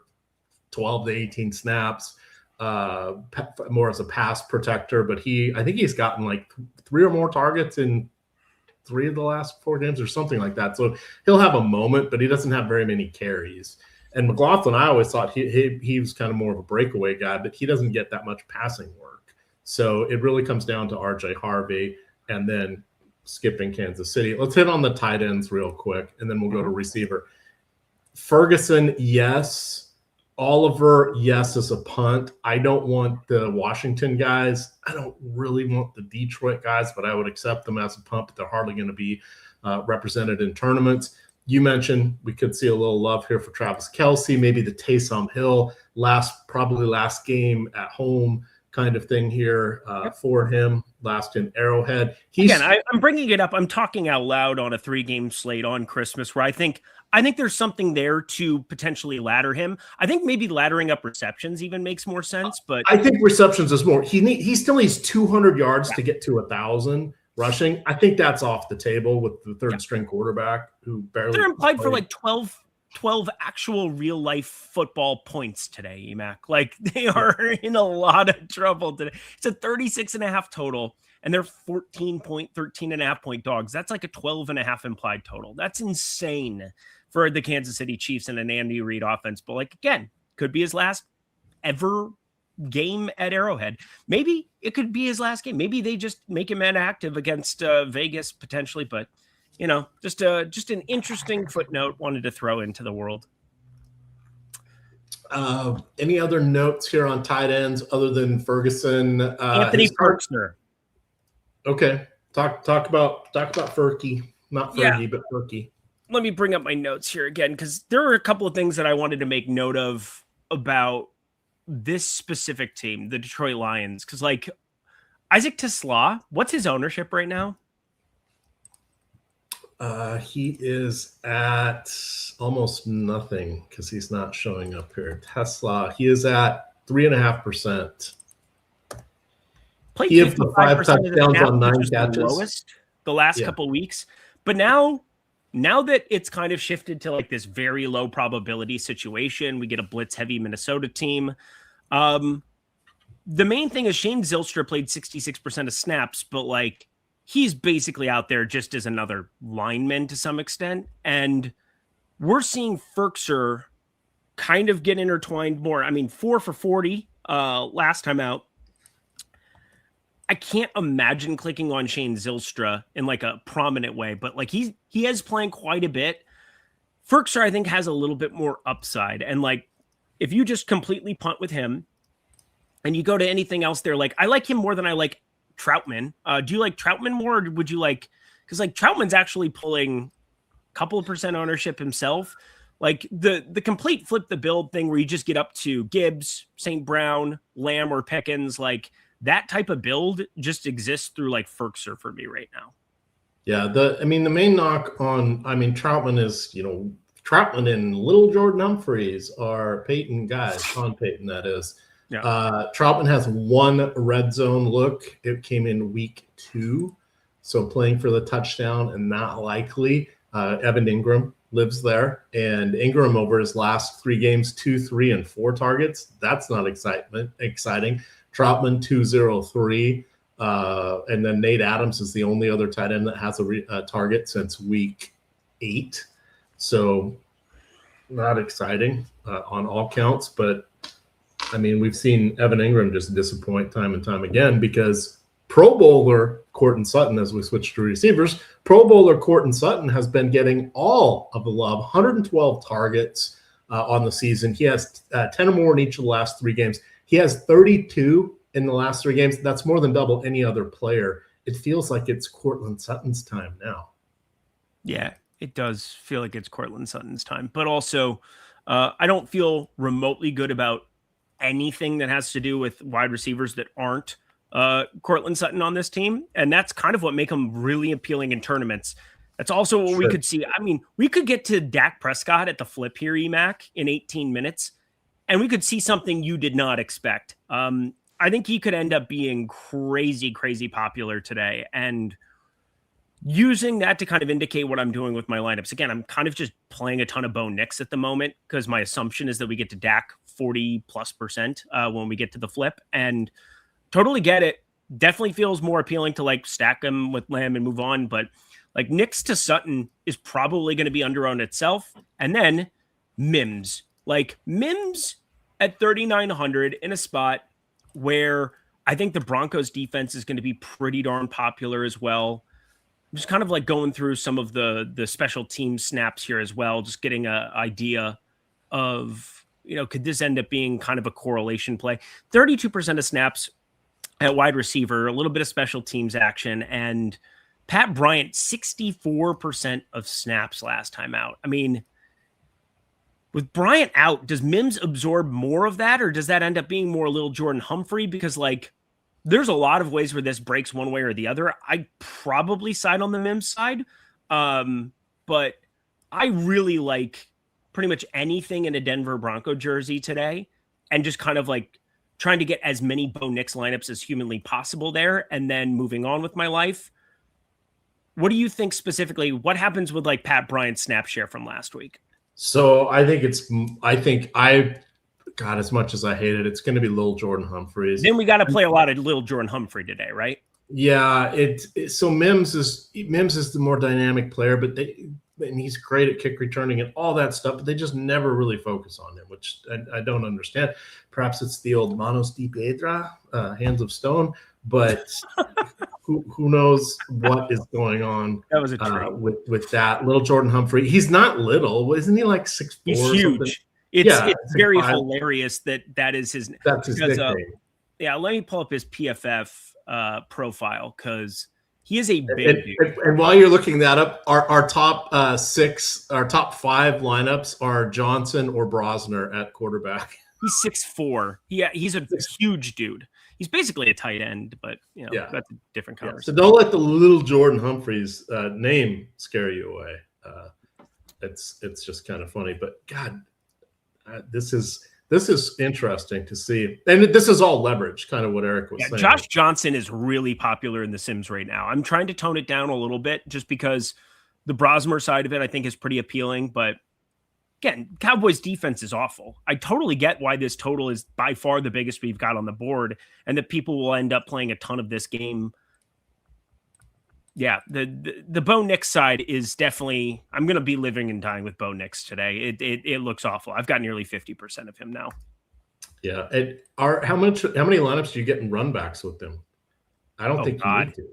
12 to 18 snaps, more as a pass protector. But I think he's gotten like 3 or more targets in 3 of the last 4 games or something like that. So he'll have a moment, but he doesn't have very many carries. And McLaughlin, I always thought he was kind of more of a breakaway guy, but he doesn't get that much passing work. So it really comes down to RJ Harvey and then skipping Kansas City. Let's hit on the tight ends real quick, and then we'll go to receiver. Ferguson, yes. Oliver, yes, as a punt. I don't want the Washington guys. I don't really want the Detroit guys, but I would accept them as a punt, but they're hardly going to be represented in tournaments. You mentioned we could see a little love here for Travis Kelce, maybe the Taysom Hill probably last game at home kind of thing here for him, last in Arrowhead. I'm bringing it up. I'm talking out loud on a 3-game slate on Christmas where I think there's something there to potentially ladder him. I think maybe laddering up receptions even makes more sense, but I think receptions is more. He still needs 200 yards to get to 1,000 rushing. I think that's off the table with the third string quarterback who barely. They're implied for like 12 actual real life football points today, Emac. Like, they are in a lot of trouble today. It's a 36.5 total, and they're 13.5 point dogs. That's like a 12.5 implied total. That's insane for the Kansas City Chiefs and an Andy Reid offense. But like, again, could be his last ever game at Arrowhead. Maybe it could be his last game. Maybe they just make him inactive against Vegas potentially, but just an interesting footnote wanted to throw into the world. Any other notes here on tight ends other than Ferguson? Anthony Perksner. Okay, talk about Fergie, not Fergie, but Fergie. Let me bring up my notes here again, because there are a couple of things that I wanted to make note of about this specific team, the Detroit Lions, because like Isaac Tesla, what's his ownership right now? He is at almost nothing because he's not showing up here. Tesla, he is at 3.5%. Played He has the 5 55% of the touchdowns snaps, on 9 which is the catches. lowest the last couple weeks. But now that it's kind of shifted to like this very low probability situation, we get a blitz heavy Minnesota team. The main thing is Shane Zylstra played 66% of snaps, but like he's basically out there just as another lineman to some extent. And we're seeing Ferkser kind of get intertwined more. I mean, 4 for 40 last time out. I can't imagine clicking on Shane Zylstra in like a prominent way, but like he is playing quite a bit. Ferkser, I think, has a little bit more upside. And like, if you just completely punt with him and you go to anything else there, like I like him more than I like Troutman. Do you like Troutman more, or would you like, because like Troutman's actually pulling a couple of percent ownership himself. Like the complete flip the build thing where you just get up to Gibbs, St. Brown, Lamb, or Pickens, like that type of build just exists through like Ferkser for me right now. Yeah, the main knock on, Troutman is, Troutman and little Jordan Humphreys are Peyton guys, Sean Payton, that is. Yeah. Troutman has 1 red zone look. It came in week 2, so playing for the touchdown and not likely. Evan Ingram lives there, and Ingram over his last 3 games, 2, 3, and 4 targets. That's not exciting. Troutman 203, and then Nate Adams is the only other tight end that has a target since week 8. So not exciting on all counts, but we've seen Evan Ingram just disappoint time and time again because Pro Bowler Courtland Sutton, as we switch to receivers, Pro Bowler Courtland Sutton has been getting all of the love, 112 targets on the season. He has 10 or more in each of the last 3 games. He has 32 in the last 3 games. That's more than double any other player. It feels like it's Courtland Sutton's time now. Yeah, it does feel like it's Courtland Sutton's time. But also, I don't feel remotely good about anything that has to do with wide receivers that aren't Courtland Sutton on this team. And that's kind of what make them really appealing in tournaments. That's also what we could see. We could get to Dak Prescott at the flip here, Emac, in 18 minutes. And we could see something you did not expect. I think he could end up being crazy, crazy popular today. And using that to kind of indicate what I'm doing with my lineups. Again, I'm kind of just playing a ton of Bo Nix at the moment because my assumption is that we get to Dak 40+% when we get to the flip. And totally get it. Definitely feels more appealing to like stack him with Lamb and move on. But like Nix to Sutton is probably going to be under on itself. And then Mims. Like Mims at 3,900 in a spot where I think the Broncos defense is going to be pretty darn popular as well. I'm just kind of like going through some of the special team snaps here as well, just getting an idea of, could this end up being kind of a correlation play? 32% of snaps at wide receiver, a little bit of special teams action, and Pat Bryant, 64% of snaps last time out. With Bryant out, does Mims absorb more of that, or does that end up being more little Jordan Humphrey? Because like, there's a lot of ways where this breaks one way or the other. I probably side on the Mims side, but I really like pretty much anything in a Denver Bronco jersey today, and just kind of like trying to get as many Bo Nix lineups as humanly possible there, and then moving on with my life. What do you think specifically? What happens with like Pat Bryant's snap share from last week? So as much as I hate it, it's going to be Lil Jordan Humphreys. Then we got to play a lot of Lil Jordan Humphrey today, right? Yeah. So Mims is the more dynamic player, and he's great at kick returning and all that stuff, but they just never really focus on him, which I don't understand. Perhaps it's the old Manos de Piedra, hands of stone, but who knows what is going on. That was a treat. With that little Jordan Humphrey. He's not little, isn't he? Like 6'4". He's huge. It's very hilarious that is his. That's his nickname. Yeah, let me pull up his PFF profile because he is a big dude. And while you're looking that up, our top 5 lineups are Johnson or Brosner at quarterback. He's 6'4". Yeah, he's a huge dude. he's basically a tight end, but that's a different conversation. So don't let the little Jordan Humphreys name scare you away. It's just kind of funny, but God, this is interesting to see, and this is all leverage, kind of what Eric was saying. Josh Johnson is really popular in the Sims right now. I'm trying to tone it down a little bit just because the Brosmer side of it I think is pretty appealing, but again, Cowboys defense is awful. I totally get why this total is by far the biggest we've got on the board, and that people will end up playing a ton of this game. Yeah, the Bo Nix side is definitely. I'm going to be living and dying with Bo Nix today. It looks awful. I've got nearly 50% of him now. Yeah, how many lineups do you get in runbacks with them? I don't think you need to.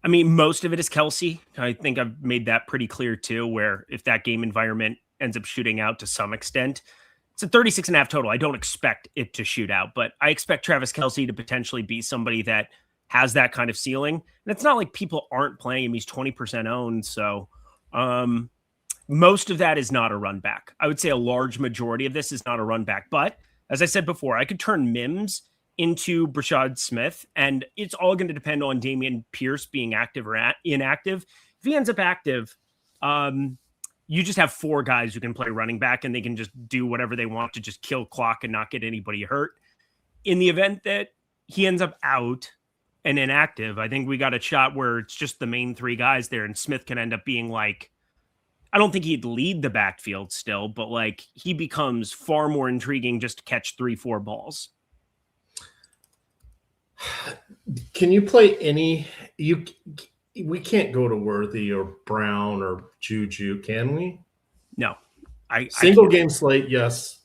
I mean, most of it is Kelsey. I think I've made that pretty clear too. Where if that game environment ends up shooting out to some extent, it's a 36.5 total. I don't expect it to shoot out, but I expect Travis Kelsey to potentially be somebody that has that kind of ceiling. And it's not like people aren't playing him. He's 20% owned. So most of that is not a run back. I would say a large majority of this is not a run back. But as I said before, I could turn Mims into Brashad Smith, and it's all going to depend on Dameon Pierce being active or inactive. If he ends up active, you just have 4 guys who can play running back, and they can just do whatever they want to just kill clock and not get anybody hurt. In the event that he ends up out and inactive, I think we got a shot where it's just the main 3 guys there, and Smith can end up being like, I don't think he'd lead the backfield still, but like he becomes far more intriguing just to catch 3-4 balls. Can you play any? We can't go to Worthy or Brown or Juju, can we? No. Single game slate, yes,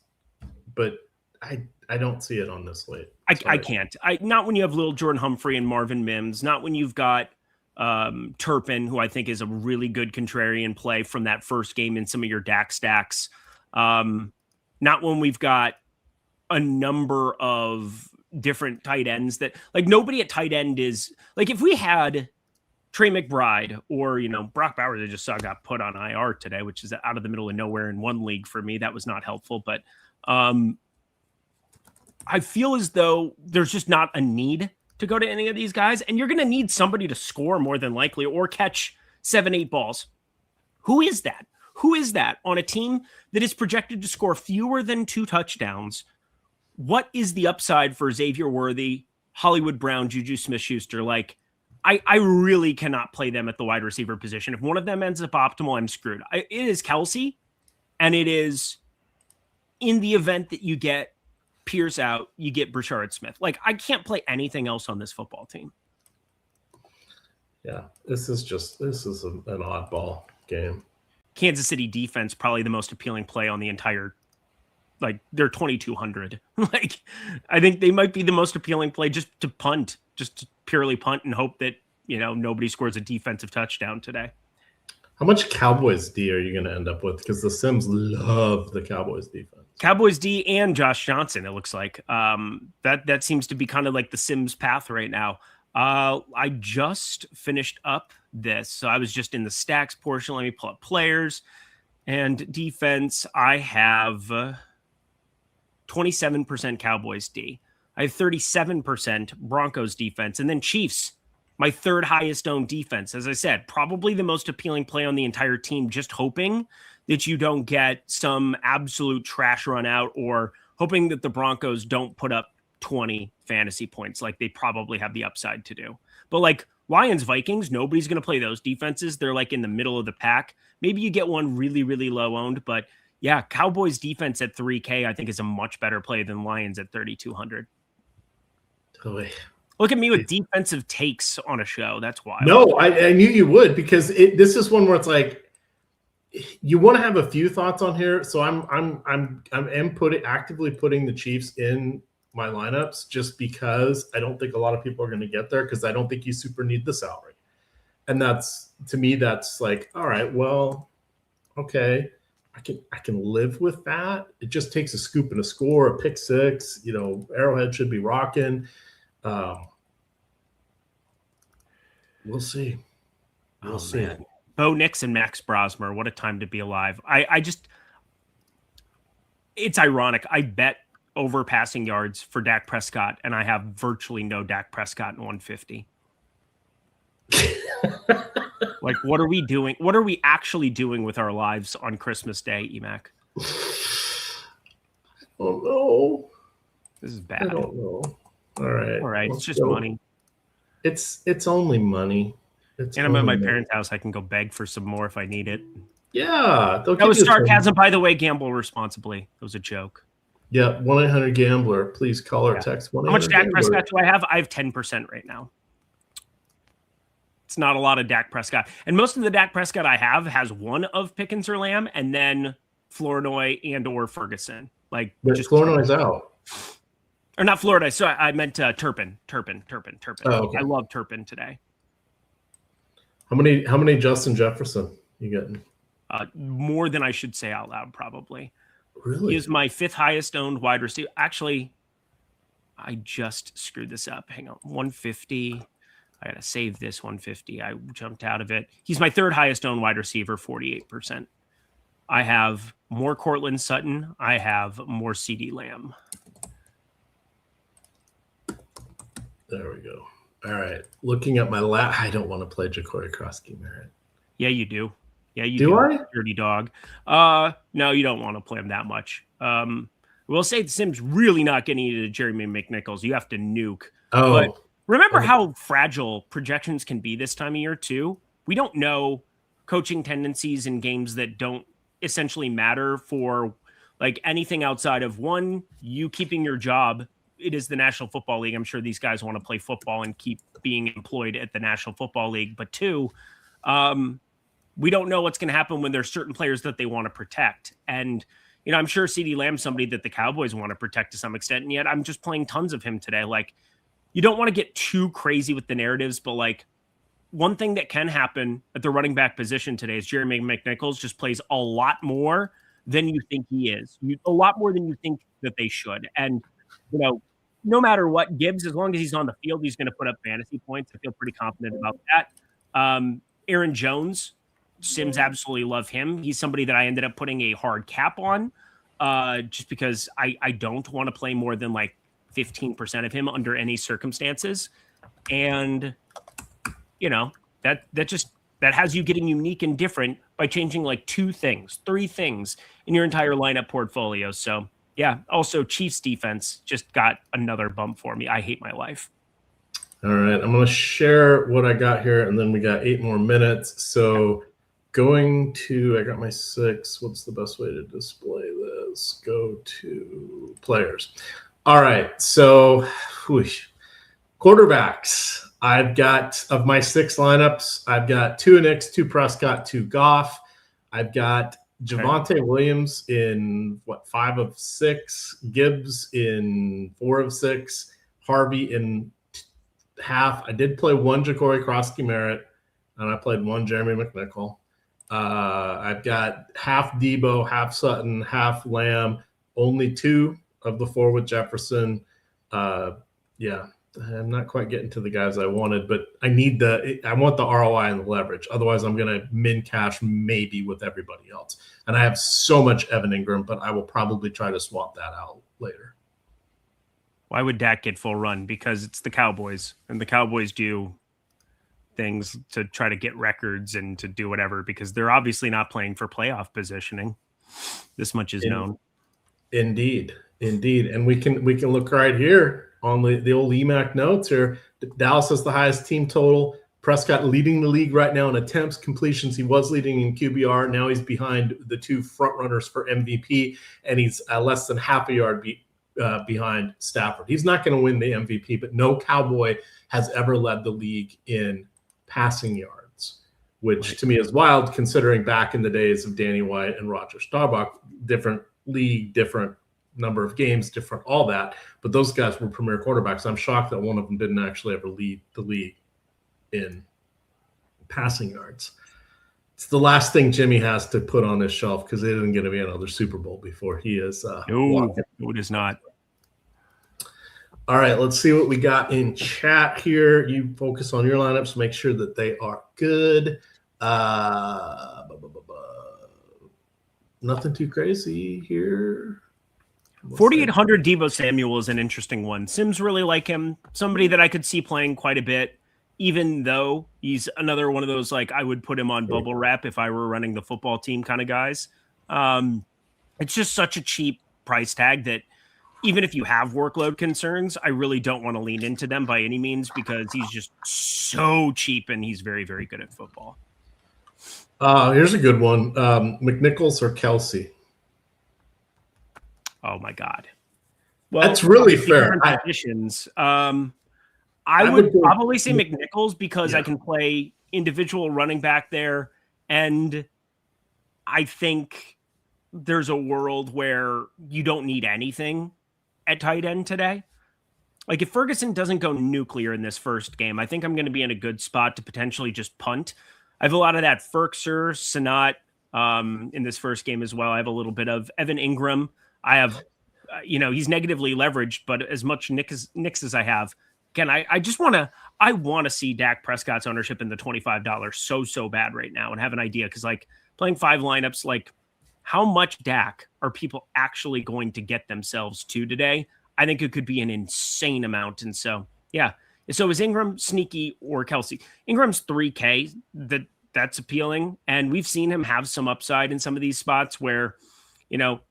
but I don't see it on this slate. I can't. Not when you have Lil Jordan Humphrey and Marvin Mims. Not when you've got Turpin, who I think is a really good contrarian play from that first game in some of your DAC stacks. Not when we've got a number of different tight ends that, like, nobody at tight end is like, if we had Trey McBride or, Brock Bowers, I just saw got put on IR today, which is out of the middle of nowhere in one league for me. That was not helpful, but I feel as though there's just not a need to go to any of these guys, and you're going to need somebody to score more than likely or catch 7-8 balls. Who is that? Who is that on a team that is projected to score fewer than 2 touchdowns? What is the upside for Xavier Worthy, Hollywood Brown, Juju Smith-Schuster? Like, I really cannot play them at the wide receiver position. If one of them ends up optimal, I'm screwed. It is Kelsey, and it is in the event that you get Pierce out, you get Brashard Smith. Like, I can't play anything else on this football team. Yeah, this is an oddball game. Kansas City defense, probably the most appealing play on the entire, like, they're 2,200. Like, I think they might be the most appealing play just to punt, just to purely punt and hope that, nobody scores a defensive touchdown today. How much Cowboys D are you going to end up with? Because the Sims love the Cowboys defense. Cowboys D and Josh Johnson, it looks like. That seems to be kind of like the Sims path right now. I just finished up this, so I was just in the stacks portion. Let me pull up players and defense. I have 27% Cowboys D. I have 37% Broncos defense, and then Chiefs, my 3rd highest owned defense. As I said, probably the most appealing play on the entire team, just hoping that you don't get some absolute trash run out, or hoping that the Broncos don't put up 20 fantasy points like they probably have the upside to do. But like Lions, Vikings, nobody's going to play those defenses. They're like in the middle of the pack. Maybe you get one really, really low owned, but yeah, Cowboys defense at 3K, I think, is a much better play than Lions at 3,200. Totally. Look at me with defensive takes on a show. That's why. No, I knew you would, because this is one where it's like, you want to have a few thoughts on here. So I'm actively putting the Chiefs in my lineups, just because I don't think a lot of people are going to get there, because I don't think you super need the salary. And that's, to me, that's like, all right, well, okay, I can live with that. It just takes a scoop and a score, a pick six, Arrowhead should be rocking. We'll see. We'll see. Man. Bo Nix and Max Brosmer, what a time to be alive. It's ironic. I bet over passing yards for Dak Prescott, and I have virtually no Dak Prescott in 150. Like, what are we doing? What are we actually doing with our lives on Christmas Day, Emac? Oh no, this is bad. I don't know. All right, it's just money. It's only money. And I'm at my parents' house. I can go beg for some more if I need it. Yeah, that was sarcasm, by the way. Gamble responsibly. It was a joke. Yeah, 1-800-GAMBLER. Please call or text 1-800-GAMBLER. How much Dak Prescott do I have? I have 10% right now. It's not a lot of Dak Prescott. And most of the Dak Prescott I have has one of Pickens or Lamb and then Flournoy and or Ferguson. Like, just Flournoy's out. Or not Florida. So I meant Turpin. Oh, okay. I love Turpin today. How many Justin Jefferson you getting? More than I should say out loud, probably. Really? He is my 5th highest owned wide receiver. Actually, I just screwed this up. Hang on. 150. I got to save this 150. I jumped out of it. He's my 3rd highest owned wide receiver, 48%. I have more Cortland Sutton. I have more CeeDee Lamb. There we go. All right. Looking at my lap, I don't want to play Ja'Cory Merritt. Yeah, you do. Yeah, you do. I? Dirty dog. No, you don't want to play him that much. We'll say the Sim's really not getting you to Jeremy McNichols. You have to nuke. Oh. But remember how fragile projections can be this time of year, too? We don't know coaching tendencies in games that don't essentially matter for like anything outside of one, you keeping your job. It is the National Football League. I'm sure these guys want to play football and keep being employed at the National Football League. But 2, we don't know what's going to happen when there's certain players that they want to protect. And, you know, I'm sure CeeDee Lamb's somebody that the Cowboys want to protect to some extent. And yet I'm just playing tons of him today. Like, you don't want to get too crazy with the narratives, but like one thing that can happen at the running back position today is Jeremy McNichols just plays a lot more than you think he is. A lot more than you think that they should. And, you know, no matter what, Gibbs, as long as he's on the field, he's going to put up fantasy points. I feel pretty confident about that. Aaron Jones, Sims absolutely love him. He's somebody that I ended up putting a hard cap on just because I don't want to play more than like 15% of him under any circumstances. And, you know, that has you getting unique and different by changing like 2 things, 3 things in your entire lineup portfolio. So, yeah. Also, Chiefs defense just got another bump for me. I hate my life. All right. I'm going to share what I got here, and then we got 8 more minutes. So I got my 6. What's the best way to display this? Go to players. All right. So quarterbacks. I've got, of my 6 lineups, I've got 2 Nix, 2 Prescott, 2 Goff. I've got Javonte Williams in 5 of 6, Gibbs in 4 of 6, Harvey in half. I did play 1 Ja'Cory Merritt, and I played 1 Jeremy McNichol. I've got half Debo, half Sutton, half Lamb, only 2 of the 4 with Jefferson. Yeah, I'm not quite getting to the guys I wanted, but I want the ROI and the leverage. Otherwise, I'm going to min cash maybe with everybody else. And I have so much Evan Ingram, but I will probably try to swap that out later. Why would Dak get full run? Because it's the Cowboys, and the Cowboys do things to try to get records and to do whatever, because they're obviously not playing for playoff positioning. This much is known. Indeed. And we can look right here on the old Emac notes here. Dallas has the highest team total. Prescott leading the league right now in attempts, completions. He was leading in QBR. Now he's behind the 2 front runners for MVP, and he's less than half a yard behind Stafford. He's not going to win the MVP, but no Cowboy has ever led the league in passing yards, which to me is wild considering back in the days of Danny White and Roger Staubach, different league, different number of games, different all that. But those guys were premier quarterbacks. I'm shocked that one of them didn't actually ever lead the league in passing yards. It's the last thing Jimmy has to put on his shelf because it isn't going to be another Super Bowl before he is. No, it is not. All right, let's see what we got in chat here. You focus on your lineups, make sure that they are good. Nothing too crazy here. 4,800 Deebo Samuel is an interesting one. Sims really like him. Somebody that I could see playing quite a bit, even though he's another one of those, like, I would put him on bubble wrap if I were running the football team kind of guys. It's just such a cheap price tag that even if you have workload concerns, I really don't want to lean into them by any means because he's just so cheap and he's very, very good at football. Here's a good one. McNichols or Kelsey? Oh my God. Well, that's really fair. Positions. I would probably say McNichols because I can play individual running back there. And I think there's a world where you don't need anything at tight end today. Like if Ferguson doesn't go nuclear in this first game, I think I'm going to be in a good spot to potentially just punt. I have a lot of that Ferkser, Sanat in this first game as well. I have a little bit of Evan Ingram. I have, he's negatively leveraged, but as much Knicks as I have, again, I just want to see Dak Prescott's ownership in the $25 so bad right now and have an idea. Cause like playing 5 lineups, like how much Dak are people actually going to get themselves to today? I think it could be an insane amount. And so, yeah. So is Ingram sneaky or Kelsey? Ingram's 3K. That's appealing. And we've seen him have some upside in some of these spots where,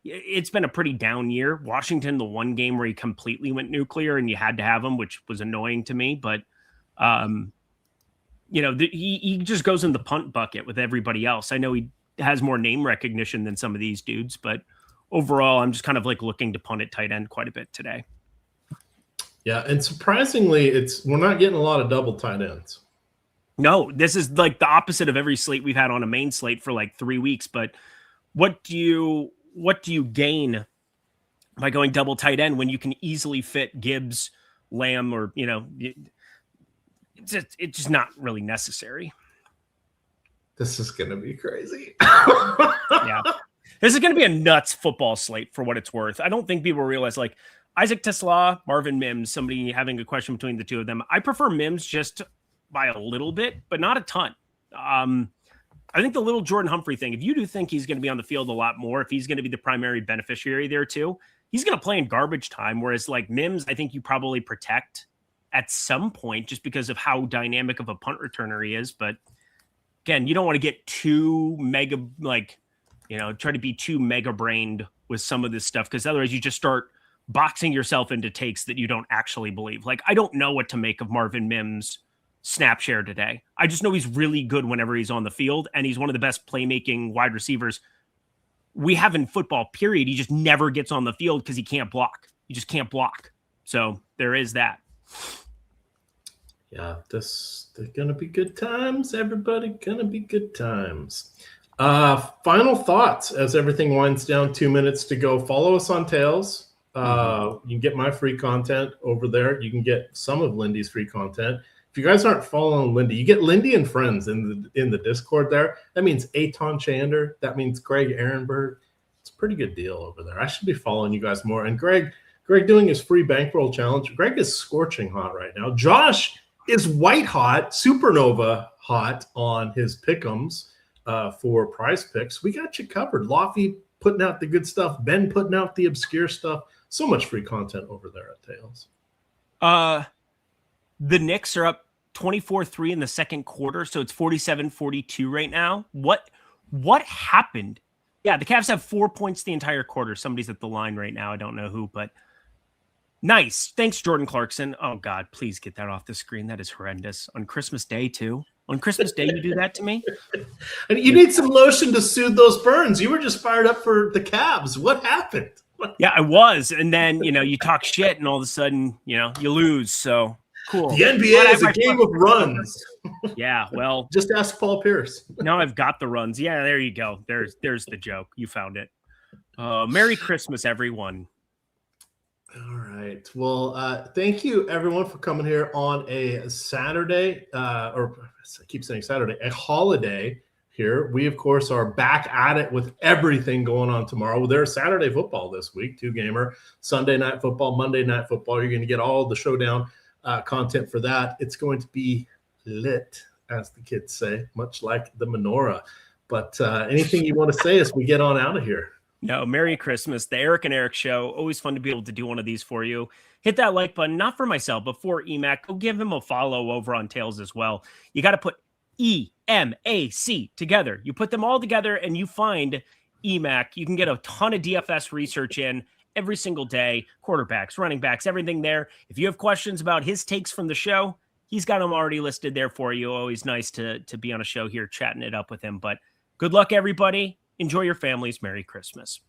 it's been a pretty down year. Washington, the one game where he completely went nuclear and you had to have him, which was annoying to me. But, he just goes in the punt bucket with everybody else. I know he has more name recognition than some of these dudes, but overall, I'm just kind of like looking to punt at tight end quite a bit today. Yeah, and surprisingly, we're not getting a lot of double tight ends. No, this is like the opposite of every slate we've had on a main slate for like 3 weeks. But what do you gain by going double tight end when you can easily fit Gibbs, Lamb, or it's just not really necessary. This is going to be crazy. Yeah. This is going to be a nuts football slate for what it's worth. I don't think people realize, like, Isaac Tesla, Marvin Mims, somebody having a question between the two of them. I prefer Mims just by a little bit, but not a ton. I think the little Jordan Humphrey thing, if you do think he's going to be on the field a lot more, if he's going to be the primary beneficiary there too, he's going to play in garbage time. Whereas like Mims, I think you probably protect at some point just because of how dynamic of a punt returner he is. But again, you don't want to get too mega, try to be too mega brained with some of this stuff, because otherwise you just start boxing yourself into takes that you don't actually believe. Like, I don't know what to make of Marvin Mims' snap share today. I just know he's really good whenever he's on the field, and he's one of the best playmaking wide receivers we have in football, period. He just never gets on the field because he can't block. He just can't block. So there is that. Yeah, they're going to be good times. Everybody going to be good times. Final thoughts as everything winds down. 2 minutes to go. Follow us on Tails. You can get my free content over there. You can get some of Lindy's free content. If you guys aren't following Lindy, you get Lindy and friends in the Discord there. That means Aton Chander. That means Greg Ehrenberg. It's a pretty good deal over there. I should be following you guys more. And Greg doing his free bankroll challenge. Greg is scorching hot right now. Josh is white hot, supernova hot on his pick'ems for Prize Picks. We got you covered. Lofty putting out the good stuff. Ben putting out the obscure stuff. So much free content over there at Tails. The Knicks are up 24-3 in the second quarter, so it's 47-42 right now. What happened? Yeah, the Cavs have 4 points the entire quarter. Somebody's at the line right now. I don't know who, but nice. Thanks, Jordan Clarkson. Oh, God, please get that off the screen. That is horrendous. On Christmas Day, too. On Christmas Day, you do that to me? And you need some lotion to soothe those burns. You were just fired up for the Cavs. What happened? Yeah, I was. And then, you talk shit, and all of a sudden, you lose. So cool. The NBA is a game of runs. Yeah, well. Just ask Paul Pierce. Now I've got the runs. Yeah, there you go. There's the joke. You found it. Merry Christmas, everyone. All right. Well, thank you, everyone, for coming here on a Saturday, or I keep saying Saturday, a holiday here. We, of course, are back at it with everything going on tomorrow. There's Saturday football this week, 2-gamer, Sunday night football, Monday night football. You're going to get all the showdown content for that. It's going to be lit, as the kids say, much like the menorah. But anything you want to say as we get on out of here? No, Merry Christmas. The Eric and Eric Show. Always fun to be able to do one of these for you. Hit that like button, not for myself, but for Emac. Go give him a follow over on Tails as well. You got to put EMAC together. You put them all together and you find Emac. You can get a ton of DFS research in every single day. Quarterbacks, running backs, everything there. If you have questions about his takes from the show, he's got them already listed there for you. Always nice to be on a show here, chatting it up with him. But good luck, everybody. Enjoy your families. Merry Christmas.